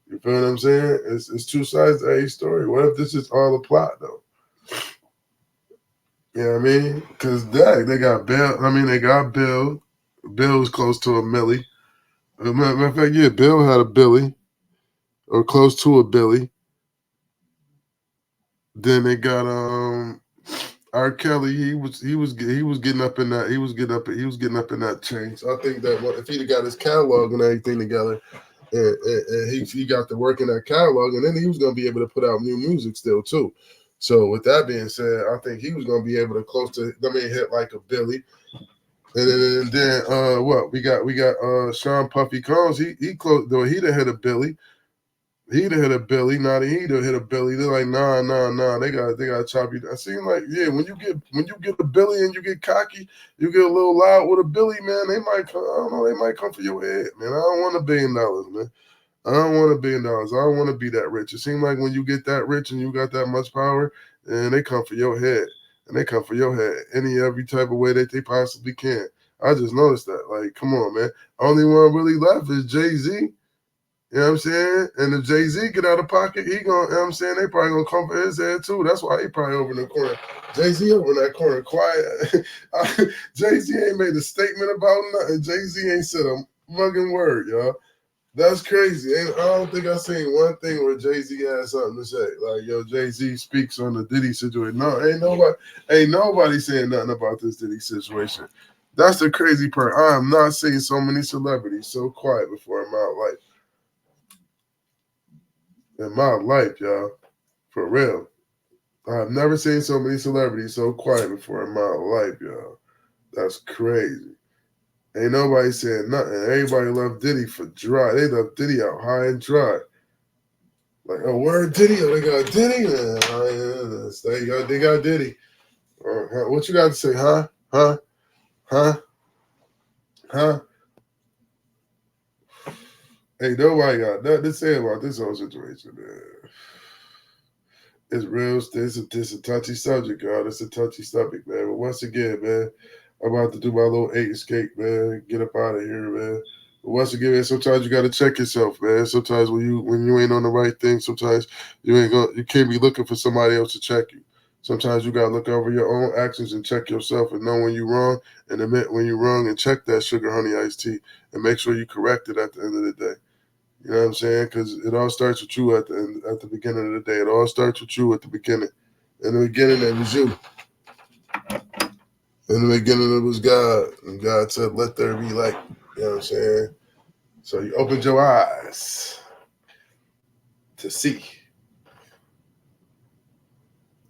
Speaker 2: You feel what I'm saying? It's two sides to a story. What if this is all a plot though? You know what I mean? Because they got Bill. I mean, they got Bill. Bill was close to a millie. Matter of fact, yeah, Bill had a Billy, or close to a Billy. Then they got R. Kelly. He was getting up in that. He was getting up in that chain. So I think that if he'd have got his catalog and everything together, and he got to work in that catalog, and then he was gonna be able to put out new music still too. So with that being said, I think he was gonna be able to hit like a Billy. And then what we got Sean Puffy Combs. He close though. He'd have hit a Billy. He'd have hit a Billy. Nah, he'd have hit a Billy. They're like, nah. They got to chop you. I seem like, yeah, when you get a Billy and you get cocky, you get a little loud with a Billy, man. They might come. I don't know. They might come for your head, man. I don't want $1 billion, man. I don't want $1 billion. I don't want to be that rich. It seems like when you get that rich and you got that much power, and they come for your head. And they come for your head every type of way that they possibly can. I just noticed that. Like, come on, man. Only one really left is Jay-Z. You know what I'm saying? And if Jay-Z get out of pocket, he gonna, you know what I'm saying, they probably gonna come for his head too. That's why he probably over in the corner. Jay-Z over in that corner, quiet. Jay-Z ain't made a statement about nothing. Jay-Z ain't said a fucking word, y'all. That's crazy. I don't think I've seen one thing where Jay-Z has something to say. Like, yo, Jay-Z speaks on the Diddy situation. No, ain't nobody saying nothing about this Diddy situation. That's the crazy part. I am not seeing so many celebrities so quiet before in my life. In my life, y'all. For real. I've never seen so many celebrities so quiet before in my life, y'all. That's crazy. Ain't nobody saying nothing. Everybody love Diddy for dry. They love Diddy out high and dry. Like, oh, word Diddy? Oh, they got Diddy? They got Diddy. What you got to say, huh? Hey, nobody got nothing to say about this whole situation, man. It's real. This a touchy subject, y'all. It's a touchy subject, man. But once again, man, I'm about to do my little 8 escape, man. Get up out of here, man. But once again, man, sometimes you gotta check yourself, man. Sometimes when you ain't on the right thing, sometimes you can't be looking for somebody else to check you. Sometimes you gotta look over your own actions and check yourself and know when you're wrong and admit when you're wrong and check that sugar honey iced tea and make sure you correct it at the end of the day. You know what I'm saying? Because it all starts with you at the beginning of the day. It all starts with you at the beginning. In the beginning, it was you. In the beginning, it was God. And God said, let there be light. You know what I'm saying? So you opened your eyes to see.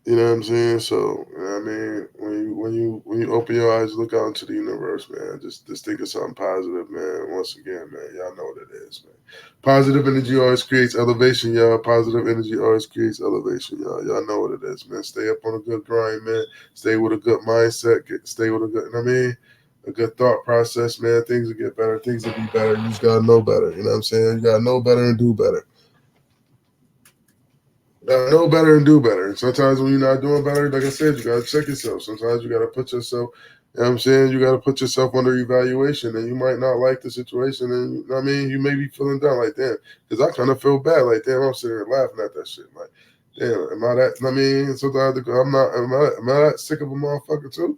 Speaker 2: You know what I'm saying? So I mean, when you open your eyes, look out into the universe, man. Just think of something positive, man. Once again, man, y'all know what it is, man. Positive energy always creates elevation, y'all. Positive energy always creates elevation, y'all. Y'all know what it is, man. Stay up on a good grind, man. Stay with a good mindset. Stay with a good, I mean, a good thought process, man. Things will get better. Things will be better. You just gotta know better. You know what I'm saying? You gotta know better and do better. Know better and do better. And sometimes when you're not doing better, like I said, you gotta check yourself. Sometimes you gotta put yourself, you know what I'm saying, you gotta put yourself under evaluation, and you might not like the situation, and I mean, you may be feeling down like damn, because I kind of feel bad, like damn, I'm sitting here laughing at that shit, like damn, am I that? I mean, sometimes I'm not, am I that sick of a motherfucker too?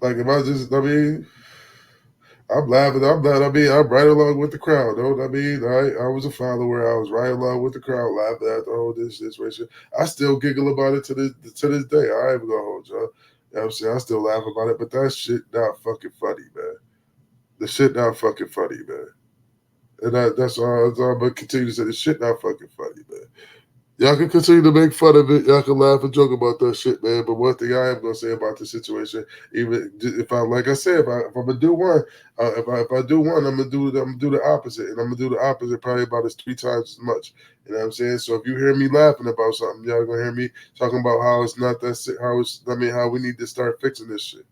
Speaker 2: Like if I just, I mean, I'm laughing. I'm glad. I mean, I'm right along with the crowd. Though. I mean, I was a follower. I was right along with the crowd, laughing at the whole this situation. I still giggle about it to this day. I ain't even gonna hold y'all. You know what I'm saying? I still laugh about it, but that shit not fucking funny, man. The shit not fucking funny, man. And that's all. But continue to say the shit not fucking funny, man. Y'all can continue to make fun of it. Y'all can laugh and joke about that shit, man. But one thing I am gonna say about the situation, even if I, like I said, if I'm gonna do one, if I do one, I'm gonna do the opposite, and I'm gonna do the opposite probably about as 3 times as much. You know what I'm saying? So if you hear me laughing about something, y'all gonna hear me talking about how it's not that how it's. I mean, how we need to start fixing this shit.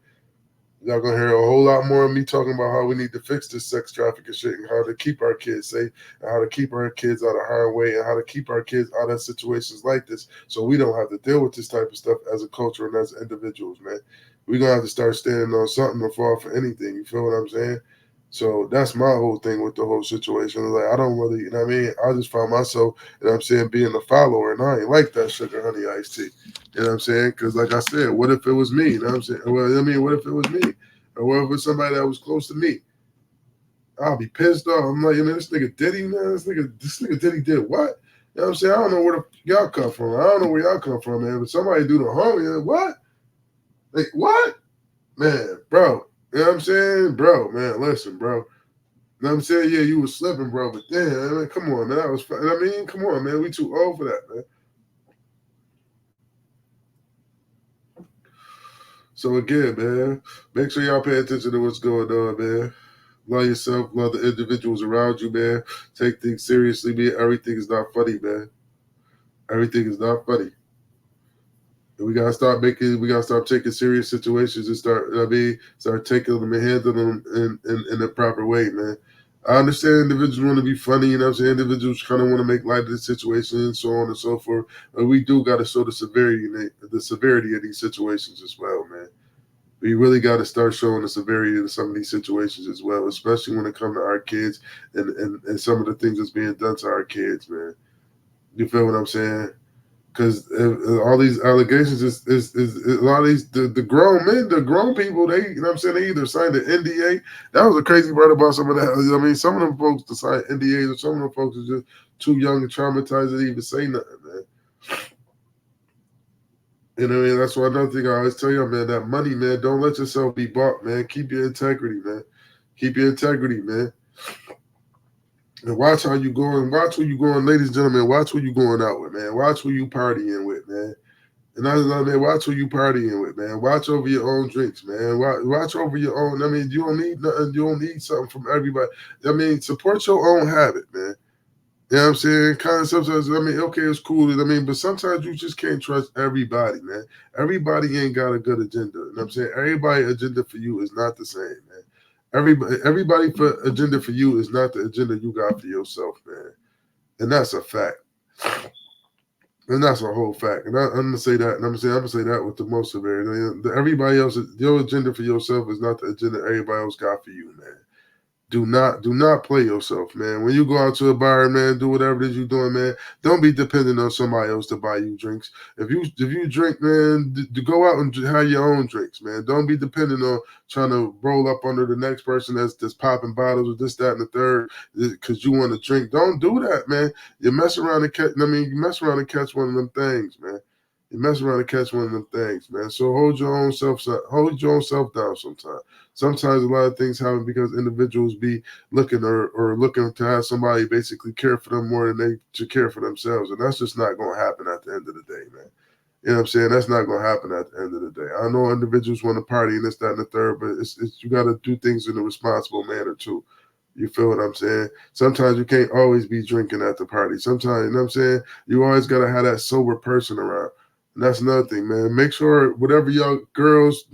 Speaker 2: Y'all gonna hear a whole lot more of me talking about how we need to fix this sex trafficking shit and how to keep our kids safe and how to keep our kids out of harm's way and how to keep our kids out of situations like this so we don't have to deal with this type of stuff as a culture and as individuals, man. We're gonna have to start standing on something or fall for anything. You feel what I'm saying? So that's my whole thing with the whole situation. Like I don't really, you know what I mean? I just found myself, you know what I'm saying, being a follower and I ain't like that sugar honey iced tea. You know what I'm saying? Because like I said, what if it was me? You know what I'm saying? Well, I mean, what if it was me? Or what if it's somebody that was close to me? I'll be pissed off. I'm like, man, this nigga Diddy, man, this nigga Diddy did what? You know what I'm saying? I don't know where the y'all come from. I don't know where y'all come from, man. But somebody do the homie, what? Like what? Man, bro. You know what I'm saying? Bro, man, listen, bro. You know what I'm saying? Yeah, you was slipping, bro, but damn, man, come on, man. That was I mean, come on, man. We too old for that, man. So again, man, make sure y'all pay attention to what's going on, man. Love yourself, love the individuals around you, man. Take things seriously, man. Everything is not funny, man. Everything is not funny. And we gotta start taking serious situations and start taking them and handling them in a proper way, man. I understand individuals want to be funny, you know what I'm saying? Individuals kind of want to make light of the situation and so on and so forth. But we do got to show the severity of these situations as well, man. We really got to start showing the severity of some of these situations as well, especially when it comes to our kids and some of the things that's being done to our kids, man. You feel what I'm saying? Because all these allegations is a lot of these the grown men, the grown people, they, you know what I'm saying, they either signed an NDA. That was a crazy part about some of that. I mean, some of them folks to sign NDAs, or some of them folks are just too young and traumatized to even say nothing, man. You know what I mean? That's why another thing I always tell you, man, that money, man, don't let yourself be bought, man. Keep your integrity, man. Keep your integrity, man. And watch how you going. Watch who you going, ladies and gentlemen. Watch who you going out with, man. Watch who you partying with, man. And other than that, watch who you partying with, man. Watch over your own drinks, man. Watch over your own. I mean, you don't need nothing. You don't need something from everybody. I mean, support your own habit, man. You know what I'm saying? Kind of sometimes, I mean, okay, it's cool. I mean, but sometimes you just can't trust everybody, man. Everybody ain't got a good agenda. You know what I'm saying? Everybody agenda for you is not the same, man. Everybody for agenda for you is not the agenda you got for yourself, man. And that's a fact. And that's a whole fact. And I'm gonna say that, and I'm gonna say that with the most severity. Everybody else, your agenda for yourself is not the agenda everybody else got for you, man. Do not play yourself, man. When you go out to a bar, man, do whatever it is you're doing, man. Don't be dependent on somebody else to buy you drinks. If you drink, man, go out and have your own drinks, man. Don't be dependent on trying to roll up under the next person that's popping bottles or this, that, and the third because you want to drink. Don't do that, man. You mess around and catch. I mean, you mess around and catch one of them things, man. You mess around and catch one of them things, man. So hold your own self down sometimes. Sometimes a lot of things happen because individuals be looking or looking to have somebody basically care for them more than they to care for themselves. And that's just not gonna happen at the end of the day, man. You know what I'm saying? That's not gonna happen at the end of the day. I know individuals want to party and this, that, and the third, but it's you gotta do things in a responsible manner too. You feel what I'm saying? Sometimes you can't always be drinking at the party. Sometimes, you know what I'm saying? You always gotta have that sober person around. And that's another thing, man. Make sure whatever y'all girls,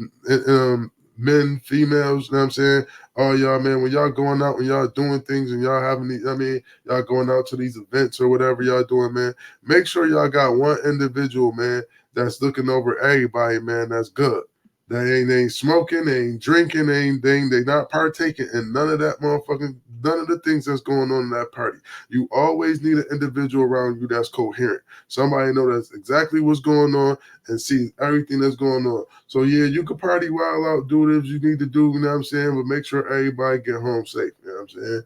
Speaker 2: men, females, you know what I'm saying? All y'all, man, when y'all going out, when y'all doing things and y'all having these, I mean, y'all going out to these events or whatever y'all doing, man, make sure y'all got one individual, man, that's looking over everybody, man, that's good. They ain't smoking, they ain't drinking, they not partaking in none of that motherfucking, none of the things that's going on in that party. You always need an individual around you that's coherent. Somebody know that's exactly what's going on and see everything that's going on. So yeah, you can party wild out, do whatever you need to do, you know what I'm saying? But make sure everybody get home safe, you know what I'm saying?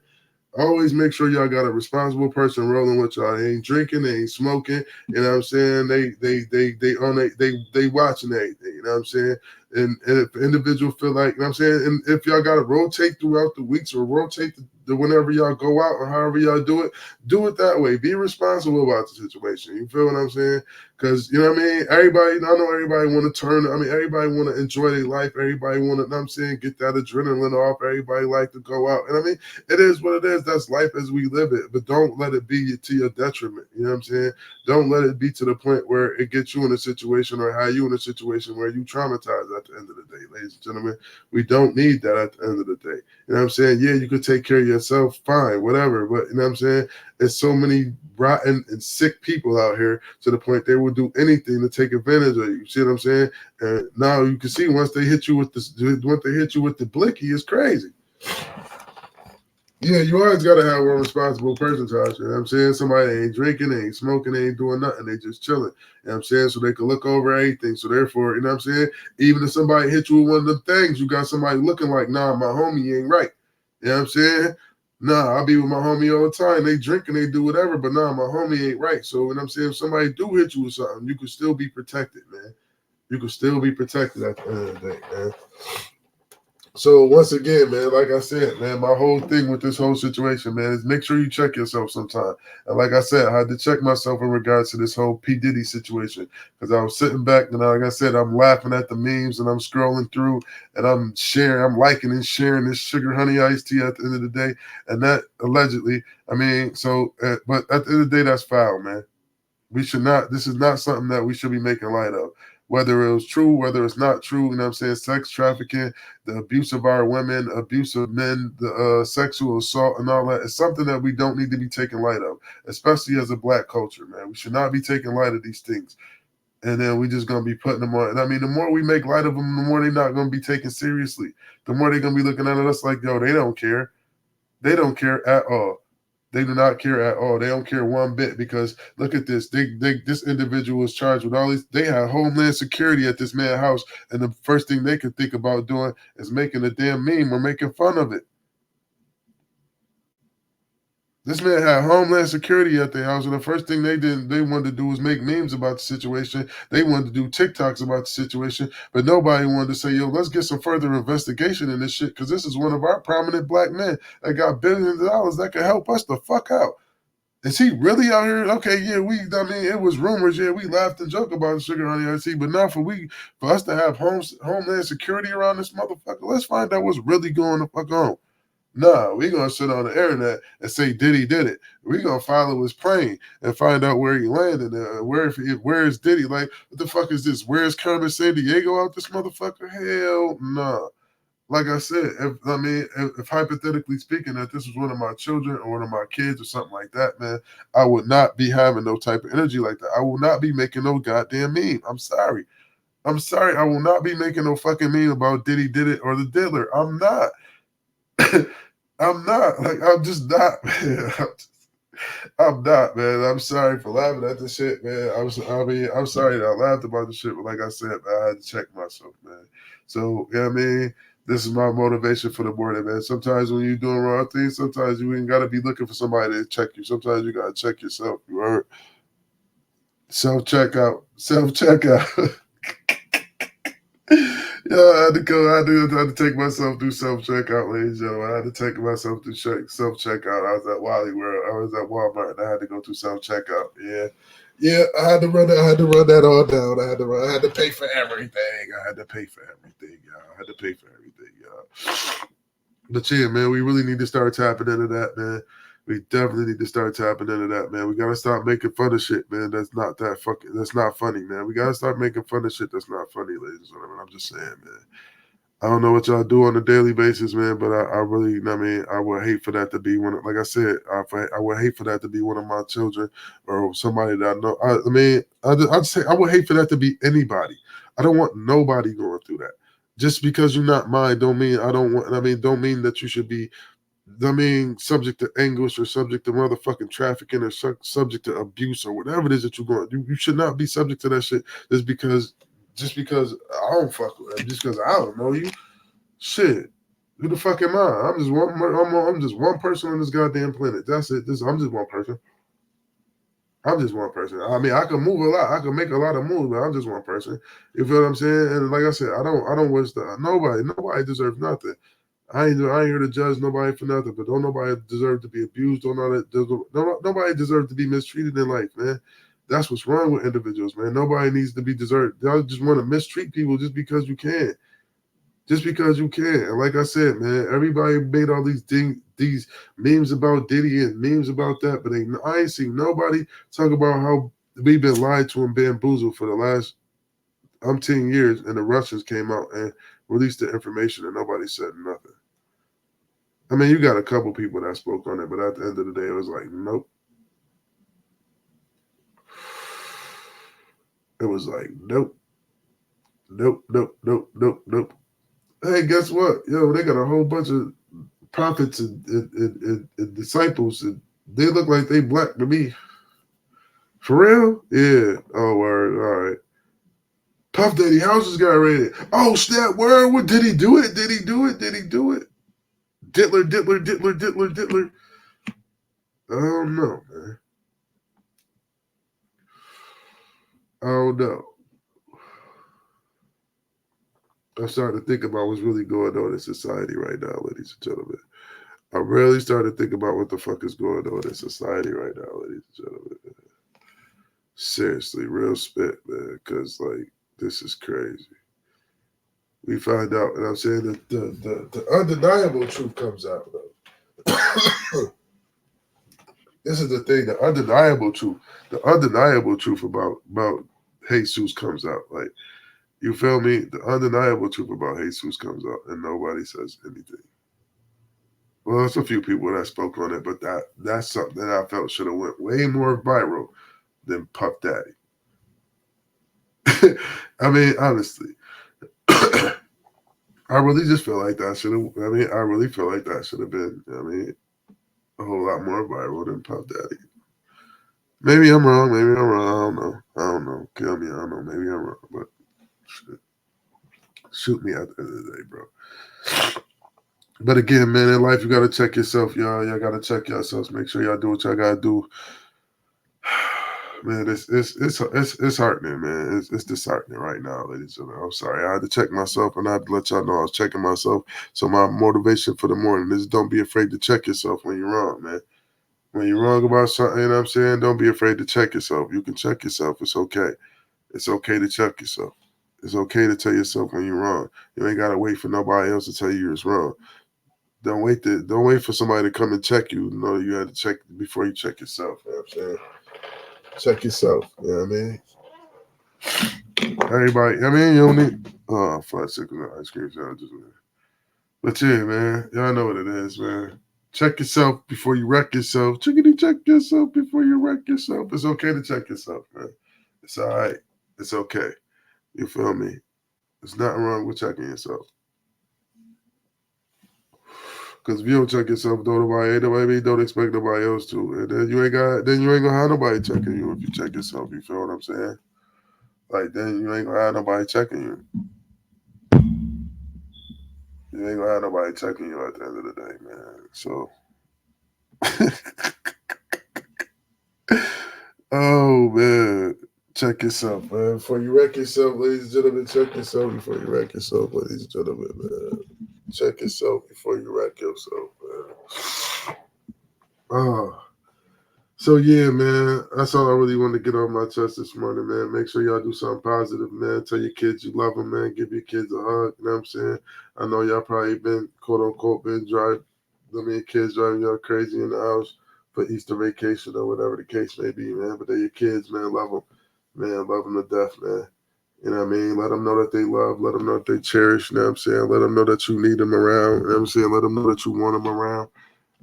Speaker 2: Always make sure y'all got a responsible person rolling with y'all. They ain't drinking, they ain't smoking. You know what I'm saying? They watching everything. You know what I'm saying? And if the individual feel like, you know what I'm saying, and if y'all got to rotate throughout the weeks or rotate the whenever y'all go out or however y'all do it that way. Be responsible about the situation. You feel what I'm saying? Because, you know what I mean? Everybody, I know everybody want to everybody want to enjoy their life. Everybody want to, you know what I'm saying, get that adrenaline off. Everybody like to go out. And I mean, it is what it is. That's life as we live it. But don't let it be to your detriment. You know what I'm saying? Don't let it be to the point where it gets you in a situation or have you in a situation where you traumatized at the end of the day, ladies and gentlemen. We don't need that at the end of the day. You know what I'm saying? Yeah, you could take care of yourself, fine, whatever. But you know what I'm saying? There's so many rotten and sick people out here to the point they will do anything to take advantage of you. You see what I'm saying? And now you can see once they hit you with the blicky, it's crazy. Yeah, you always gotta have one responsible person, Tasha. You know what I'm saying? Somebody ain't drinking, they ain't smoking, they ain't doing nothing, they just chilling. You know what I'm saying? So they can look over everything. So therefore, you know what I'm saying? Even if somebody hit you with one of the things, you got somebody looking like, nah, my homie ain't right. You know what I'm saying? Nah, I'll be with my homie all the time. They drink and they do whatever, but nah, my homie ain't right. So you know what I'm saying? If somebody do hit you with something, you can still be protected, man. You can still be protected at the end of the day, man. So once again, man, like I said, man, my whole thing with this whole situation, man, is make sure you check yourself sometime. And like I said, I had to check myself in regards to this whole P. Diddy situation because I was sitting back and like I said, I'm laughing at the memes and I'm scrolling through and I'm liking and sharing this sugar honey iced tea at the end of the day. And that allegedly, I mean, but at the end of the day, that's foul, man. This is not something that we should be making light of. Whether it was true, whether it's not true, you know what I'm saying? Sex trafficking, the abuse of our women, abuse of men, the sexual assault and all that is something that we don't need to be taking light of, especially as a black culture, man. We should not be taking light of these things. And then we just gonna be putting them on. And I mean, the more we make light of them, the more they're not gonna be taken seriously. The more they're gonna be looking at us like, yo, they don't care. They don't care at all. They do not care at all. They don't care one bit because look at this. This individual was charged with all these. They had Homeland Security at this man's house, and the first thing they could think about doing is making a damn meme or making fun of it. This man had Homeland Security at their house, and the first thing they wanted to do was make memes about the situation. They wanted to do TikToks about the situation, but nobody wanted to say, yo, let's get some further investigation in this shit, because this is one of our prominent black men that got billions of dollars that can help us the fuck out. Is he really out here? Okay, yeah, I mean, it was rumors. Yeah, we laughed and joked about Sugar Honey IC, but now for us to have Homeland Security around this motherfucker, let's find out what's really going the fuck on. Nah, we gonna sit on the internet and say Diddy did it. We gonna follow his plane and find out where he landed. Where is Diddy? Like, what the fuck is this? Where is Carmen Sandiego out this motherfucker? Hell nah. Like I said, if hypothetically speaking, that this was one of my children or one of my kids or something like that, man, I would not be having no type of energy like that. I will not be making no goddamn meme. I'm sorry. I will not be making no fucking meme about Diddy did it or the diddler. I'm not. I'm not. Like, I'm just not, man. I'm not, man. I'm sorry for laughing at the shit, man. I'm sorry that I laughed about the shit, but like I said, man, I had to check myself, man. So, you know what I mean? This is my motivation for the morning, man. Sometimes when you're doing wrong things, sometimes you ain't got to be looking for somebody to check you. Sometimes you got to check yourself. You heard? Self-checkout. Self-checkout. Yeah, I had to take myself through self checkout, ladies and gentlemen. I had to take myself through self checkout. I was at Wally World. I was at Walmart, and I had to go through self checkout. Yeah, yeah. I had to run that. I had to run that all down. I had to pay for everything. I had to pay for everything, y'all. I had to pay for everything, y'all. But yeah, man, we really need to start tapping into that, man. We definitely need to start tapping into that, man. We gotta stop making fun of shit, man. That's not funny, man. We gotta start making fun of shit that's not funny, ladies and gentlemen. I'm just saying, man. I don't know what y'all do on a daily basis, man, but I really, I mean, I would hate for that to be one. Like I said, I would hate for that to be one of my children or somebody that I know. I mean, I'd say I would hate for that to be anybody. I don't want nobody going through that. Just because you're not mine, don't mean I don't want. I mean, don't mean that you should be. I mean, subject to anguish or subject to motherfucking trafficking or subject to abuse or whatever it is that you're going. You should not be subject to that shit just because I don't fuck with it, just because I don't know you. Shit, who the fuck am I? I'm just one person on this goddamn planet. That's it. I'm just one person. I'm just one person. I mean, I can move a lot. I can make a lot of moves, but I'm just one person. You feel what I'm saying? And like I said, I don't wish that nobody deserves nothing. I ain't here to judge nobody for nothing, but don't nobody deserve to be abused. Nobody deserves to be mistreated in life, man. That's what's wrong with individuals, man. Nobody needs to be deserved. Y'all just want to mistreat people just because you can. Just because you can. And like I said, man, everybody made all these memes about Diddy and memes about that, but I ain't seen nobody talk about how we've been lied to and bamboozled for the last 10 years, and the Russians came out and released the information and nobody said nothing. I mean, you got a couple people that spoke on it, but at the end of the day, it was like, nope. It was like, nope, nope, nope, nope, nope, nope. Hey, guess what? Yo, they got a whole bunch of prophets and disciples, and they look like they black to me. For real? Yeah. Oh, word. All right. Puff Daddy, how's this guy rated? Oh, snap. Word. What did he do it? Did he do it? Did he do it? Diddler. I don't know, man. I don't know. I'm starting to think about what's really going on in society right now, ladies and gentlemen. I'm really starting to think about what the fuck is going on in society right now, ladies and gentlemen. Seriously, real spit, man, because, like, this is crazy. We find out, and I'm saying that the undeniable truth comes out, though. This is the thing, the undeniable truth about Jesus comes out. Like, you feel me? The undeniable truth about Jesus comes out, and nobody says anything. Well, there's a few people that spoke on it, but that's something that I felt should have went way more viral than Puff Daddy. I mean, honestly, I really just feel like that should have. I mean, I really feel like that should have been. I mean, a whole lot more viral than Puff Daddy. Maybe I'm wrong. Maybe I'm wrong. I don't know. Kill me. I don't know. Maybe I'm wrong. But shit, shoot me at the end of the day, bro. But again, man, in life you gotta check yourself, y'all. Y'all gotta check yourselves. Make sure y'all do what y'all gotta do. Man, it's heartening, man. It's disheartening right now, ladies and gentlemen. I'm sorry. I had to check myself, and I had to let y'all know I was checking myself. So my motivation for the morning is don't be afraid to check yourself when you're wrong, man. When you're wrong about something, you know what I'm saying? Don't be afraid to check yourself. You can check yourself. It's okay. It's okay to check yourself. It's okay to tell yourself when you're wrong. You ain't gotta wait for nobody else to tell you it's wrong. Don't wait for somebody to come and check you. No, you had to check before you check yourself. You know what I'm saying? Check yourself. You know what I mean? Everybody, I mean, you don't need 5 seconds of ice cream sandwiches, man. But yeah, man, y'all know what it is, man. Check yourself before you wreck yourself. Chickity, check yourself before you wreck yourself. It's okay to check yourself, man. It's all right. It's okay. You feel me? There's nothing wrong with checking yourself. Because if you don't check yourself, don't expect nobody else to. And then you ain't gonna have nobody checking you if you check yourself. You feel what I'm saying? Like then you ain't gonna have nobody checking you. You ain't gonna have nobody checking you at the end of the day, man. So, oh man, check yourself, man. Before you wreck yourself, ladies and gentlemen, check yourself before you wreck yourself, ladies and gentlemen, man. Check yourself before you wreck yourself, man. Oh. So yeah, man, that's all I really wanted to get off my chest this morning, man. Make sure y'all do something positive, man. Tell your kids you love them, man. Give your kids a hug. You know what I'm saying? I know y'all probably been quote unquote kids driving y'all crazy in the house for Easter vacation or whatever the case may be, man. But they're your kids, man. Love them, man. Love them to death, man. You know what I mean? Let them know that they love. Let them know that they cherish. You know what I'm saying? Let them know that you need them around. You know what I'm saying? Let them know that you want them around.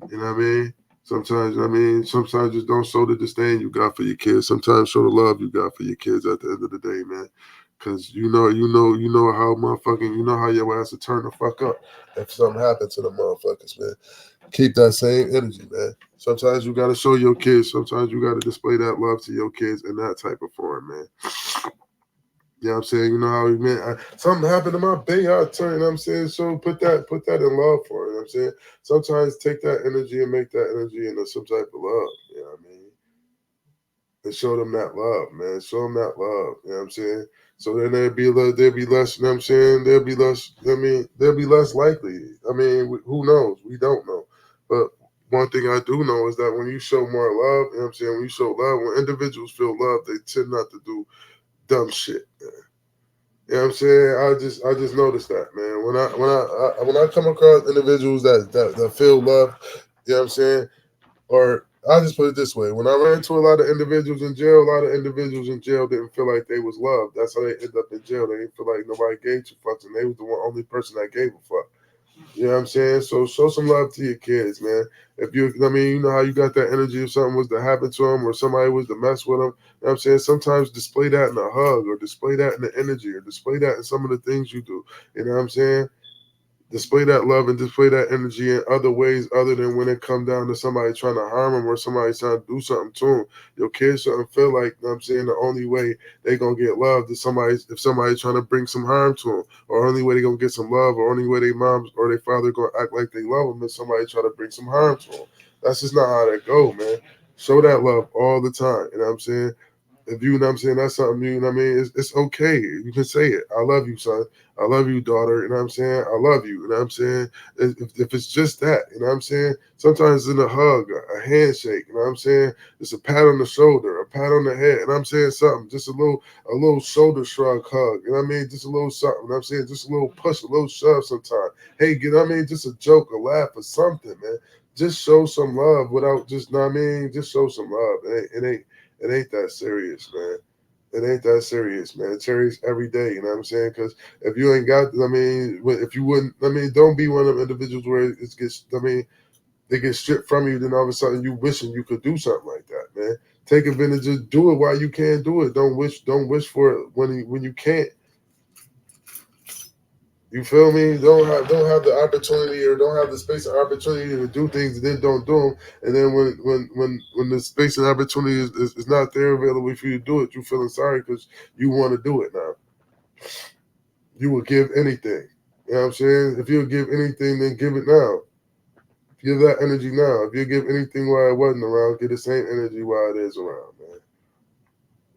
Speaker 2: You know what I mean? Sometimes just don't show the disdain you got for your kids. Sometimes show the love you got for your kids at the end of the day, man. Cause you know how your ass will turn the fuck up if something happened to the motherfuckers, man. Keep that same energy, man. Sometimes you gotta show your kids. Sometimes you gotta display that love to your kids in that type of form, man. You know what I'm saying? You know how we meant something happened to my baby, I turn, you know what I'm saying? So put that in love for it, you know what I'm saying? Sometimes take that energy and make that energy into some type of love, you know what I mean? And show them that love, man. Show them that love, you know what I'm saying? So then there'll be less, you know what I'm saying? They'll be less likely. I mean, who knows? We don't know. But one thing I do know is that when you show more love, you know what I'm saying? When you show love, when individuals feel love, they tend not to do dumb shit. You know what I'm saying? I just noticed that, man. When I come across individuals that feel love, you know what I'm saying? Or I'll just put it this way: when I ran into a lot of individuals in jail, a lot of individuals in jail didn't feel like they was loved. That's how they end up in jail. They didn't feel like nobody gave two fucks, and they was the only person that gave a fuck. You know what I'm saying? So show some love to your kids, man. If you know how you got that energy if something was to happen to them or somebody was to mess with them. You know what I'm saying? Sometimes display that in a hug or display that in the energy or display that in some of the things you do. You know what I'm saying? Display that love and display that energy in other ways other than when it come down to somebody trying to harm them or somebody trying to do something to them. Your kids shouldn't feel like, you know what I'm saying, the only way they gonna get love is if somebody's trying to bring some harm to them, or only way they gonna get some love, or only way their moms or their father gonna act like they love them is somebody try to bring some harm to them. That's just not how that go, man. Show that love all the time. You know what I'm saying? If you know what I'm saying, that's something, you know what I mean? It's okay. You can say it. I love you, son. I love you, daughter. You know what I'm saying? I love you. You know what I'm saying? If it's just that, you know what I'm saying? Sometimes it's in a hug, a handshake, you know what I'm saying? It's a pat on the shoulder, a pat on the head. And I'm saying something, just a little shoulder shrug hug. You know what I mean? Just a little something. You know what I'm saying? Just a little push, a little shove sometimes. Hey, you know what I mean? Just a joke, a laugh, or something, man. Just show some love without just, you know what I mean? Just show some love. It ain't that serious, man. It ain't that serious, man. It's serious every day. You know what I'm saying? Because if you ain't got, if you wouldn't, don't be one of them individuals where it gets, they get stripped from you. Then all of a sudden you wishing you could do something like that, man. Take advantage of, do it while you can do it. Don't wish for it when you can't. You feel me? Don't have the opportunity or don't have the space or opportunity to do things and then don't do them. And then when the space and opportunity is not there available for you to do it, you feeling sorry because you want to do it now. You will give anything. You know what I'm saying? If you'll give anything, then give it now. Give that energy now. If you give anything while it wasn't around, give the same energy while it is around, man.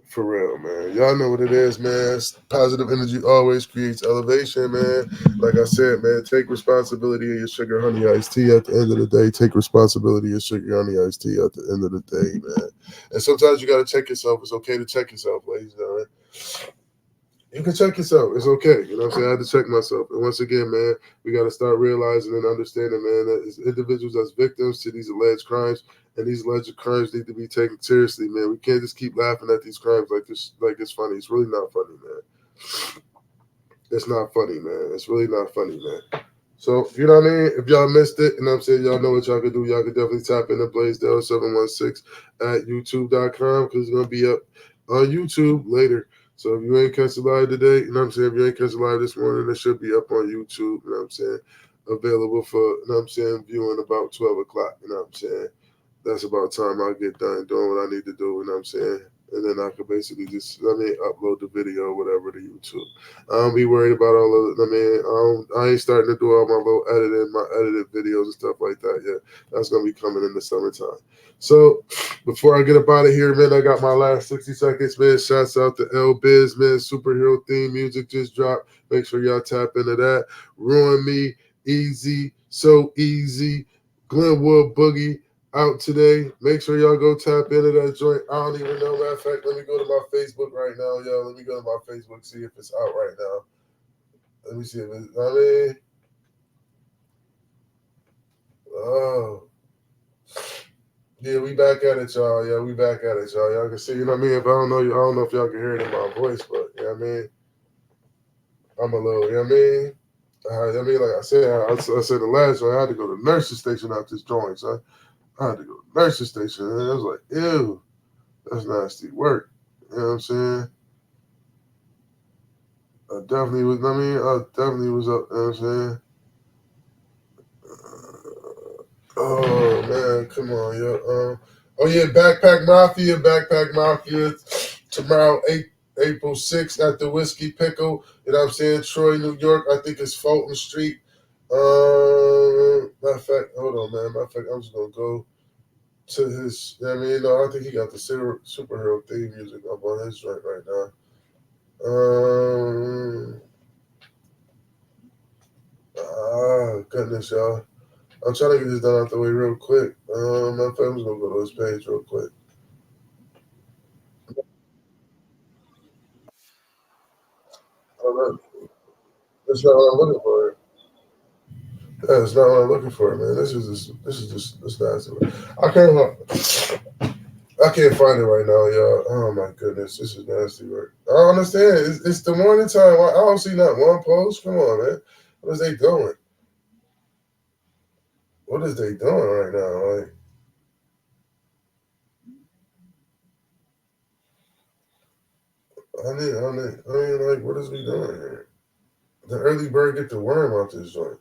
Speaker 2: For real, man. Y'all know what it is, man. Positive energy always creates elevation, man. Like I said, man, take responsibility of your sugar honey iced tea at the end of the day. Take responsibility of your sugar honey iced tea at the end of the day, man. And sometimes you got to check yourself. It's okay to check yourself, ladies and gentlemen. You can check yourself. It's okay. You know what I'm saying? I had to check myself. And once again, man, we got to start realizing and understanding, man, that it's individuals as victims to these alleged crimes, and these alleged crimes need to be taken seriously, man. We can't just keep laughing at these crimes like this, like it's funny. It's really not funny, man. It's not funny, man. It's really not funny, man. So, you know what I mean? If y'all missed it, you know what I'm saying? Y'all know what y'all can do. Y'all can definitely tap into Blaisdell 716 at youtube.com because it's going to be up on YouTube later. So if you ain't catch the live today, you know what I'm saying? If you ain't catch the live this morning, it should be up on YouTube, you know what I'm saying? available for, you know what I'm saying, viewing about 12 o'clock, you know what I'm saying. That's about time I'll get done doing what I need to do, you know what I'm saying. And then I could basically just, upload the video or whatever to YouTube. I don't be worried about all of it. I ain't starting to do all my edited videos and stuff like that yet. That's going to be coming in the summertime. So before I get up out of here, man, I got my last 60 seconds, man. Shouts out to L Biz, man. Superhero theme music just dropped. Make sure y'all tap into that. Ruin Me, Easy, So Easy, Glenwood Boogie out today. Make sure y'all go tap into that joint. I don't even know. Matter of fact, let me go to my Facebook right now, y'all. Let me go to my Facebook, see if it's out right now. Let me see if it's, yeah, we back at it, y'all. Yeah, we back at it, y'all. Y'all can see, you know what I mean? If I don't know you, I don't know if y'all can hear it in my voice, but you know what I mean? I'm a little, you know what I mean? Like I said the last one, I had to go to the nurse's station out this joint, son. I had to go to the nurse's station, and I was like, ew, that's nasty work. You know what I'm saying? I definitely was up, you know what I'm saying? Oh, man, come on, yo. Oh, yeah, Backpack Mafia, tomorrow, April 6th at the Whiskey Pickle, you know what I'm saying? Troy, New York, I think it's Fulton Street. Matter of fact, hold on, man. Matter of fact, I'm just going to go to his, you know what I mean? No, I think he got the superhero theme music up on his joint right now. Goodness, y'all. I'm trying to get this done out the way real quick. My fam's gonna go to his page real quick. That's not what I'm looking for. That's not what I'm looking for, man. This is nasty. I can't find it right now, y'all. Oh my goodness, this is nasty work. I don't understand. It's the morning time. I don't see not one post. Come on, man. What is they doing? What is they doing right now? Like, like, what is we doing here? The early bird get the worm out this joint.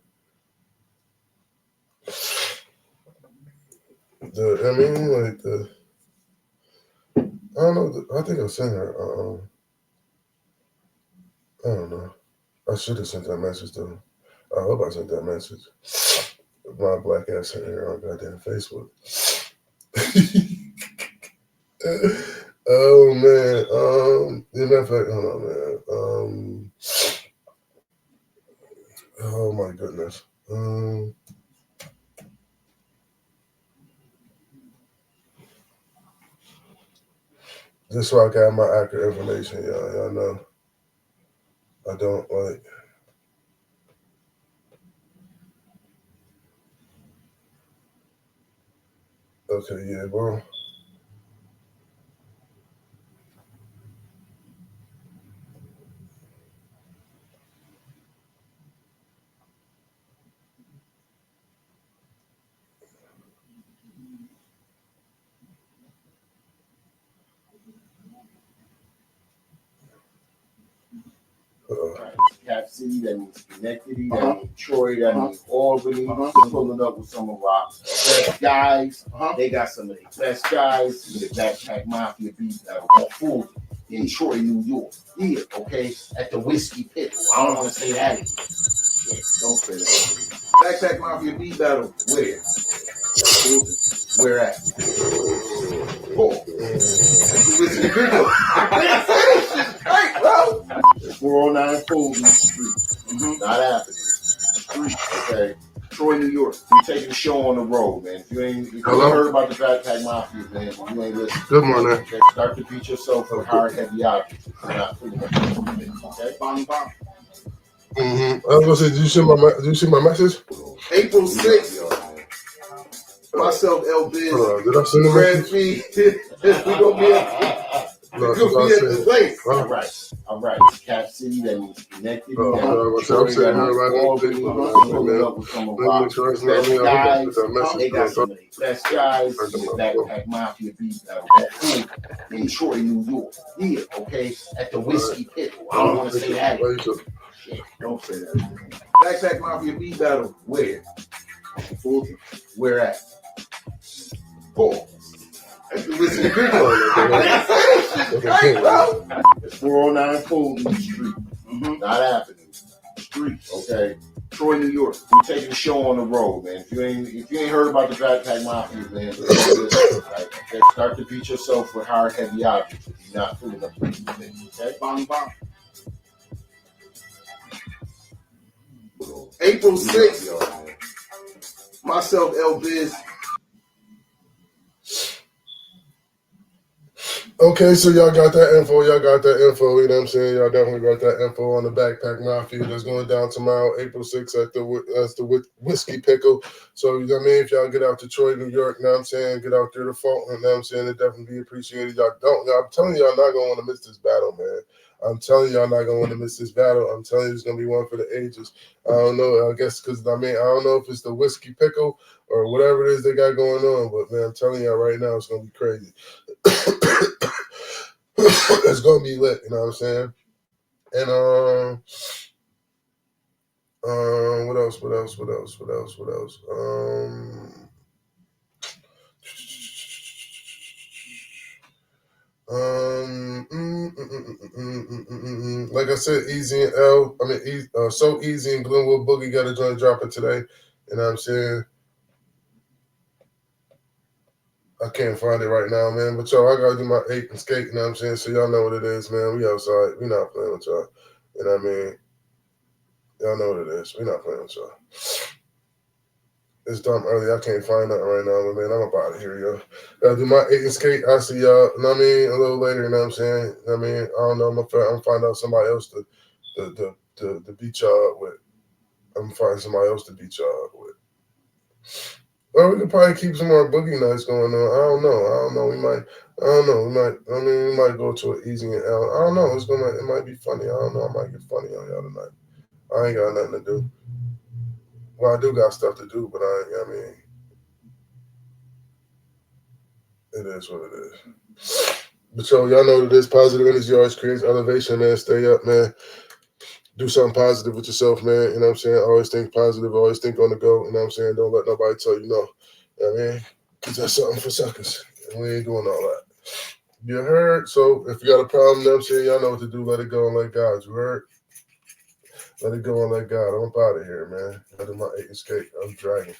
Speaker 2: I don't know. I think I sent her. I don't know. I should have sent that message though. I hope I sent that message. My black ass sent her on goddamn Facebook. Oh man. Matter of fact, hold on, man. Oh my goodness. Just so I got my accurate information, y'all know. I don't like. Okay, yeah, bro.
Speaker 3: Cap City, that means Schenectady, that means Troy, that means Albany. Pulling up with some of our best guys. They got some of the best guys with the Backpack Mafia beat battle on full in Troy, New York. Yeah, okay, at the Whiskey Pickle. I don't want to say that again. Shit, don't say that. Backpack Mafia beat battle. Where? Where at? Oh, Whiskey Pickle. Right, bro. 409 Fulton Street. Not Avenue. Street. Okay. Troy, New York. We taking the show on the road, man. If you ain't heard about the Backpack Mafia, man, you ain't listening.
Speaker 2: Good morning.
Speaker 3: Okay. Start to beat yourself with hard, heavy objects. Okay. Bang, bang.
Speaker 2: I was gonna say, did you see my message?
Speaker 3: April 6th. Myself, L Biz.
Speaker 2: Did I send a message?
Speaker 3: We gonna be at the place. All right. Cap City, that means Schenectady.
Speaker 2: I'm saying
Speaker 3: Albany. Pulling up with some of our best guys. They got some of the best guys. Backpack Mafia beat battle in Troy, New York. Yeah, okay, at the Whiskey Pickle. I don't want to say that. Shit, don't say that.
Speaker 4: Backpack Mafia beat battle. Where?
Speaker 2: Fulton.
Speaker 4: Where at? Pause.
Speaker 3: Listen to Pico.
Speaker 4: Hey, bro.
Speaker 3: It's 409 Fulton Street, not Avenue. Street, okay?
Speaker 4: Troy, New York.
Speaker 3: We're taking the show on the road, man. If you ain't heard about the Backpack Mafia, man, listen, right? Okay, start to beat yourself with hard, heavy objects if you're not feeling up to these things, okay?
Speaker 4: Bang, bang. April 6th, myself, L Biz.
Speaker 2: Okay, so y'all got that info. You know what I'm saying? Y'all definitely got that info on the Backpack Mafia that's going down tomorrow, April 6th at the Whiskey Pickle. So, you know what I mean? If y'all get out to Troy, New York, you know what I'm saying? Get out there to Fulton, you know what I'm saying? It definitely be appreciated. I'm telling y'all not going to want to miss this battle, man. I'm telling y'all not going to want to miss this battle. I'm telling you it's going to be one for the ages. I don't know. I guess because, I don't know if it's the Whiskey Pickle or whatever it is they got going on. But, man, I'm telling y'all right now it's going to be crazy. It's gonna be lit, you know what I'm saying? And what else? Like I said, Easy and L. So Easy and Glenwood Boogie got a joint dropping today. You know what I'm saying? I can't find it right now, man. But y'all, I gotta do my 8 and skate, you know what I'm saying? So y'all know what it is, man. We outside. We not playing with y'all. You know what I mean? Y'all know what it is. We not playing with y'all. It's dumb early. I can't find nothing right now, but man, I'm up out of here, yo. Gotta do my 8 and skate. I'll see y'all, you know what I mean, a little later, you know what I'm saying? You know what I mean? I don't know. I'm gonna find out somebody else to beat y'all up with. I'm gonna find somebody else to beat y'all up with. Well, we could probably keep some more boogie nights going on. I don't know. We might go to an Easy and L. I don't know. It might be funny. I don't know. I might get funny on y'all tonight. I ain't got nothing to do. Well, I do got stuff to do, but it is what it is. But y'all know what it is. Positive energy always creates elevation, man. Stay up, man. Do something positive with yourself, man. You know what I'm saying? Always think positive. Always think on the go. You know what I'm saying? Don't let nobody tell you no. You know what I mean? Because that's something for suckers. And we ain't doing all that. You heard? So if you got a problem, you know what I'm saying? Y'all know what to do. Let it go and let God. You heard? Let it go and let God. I'm up out of here, man. I do my 8 and skate. I'm dragging.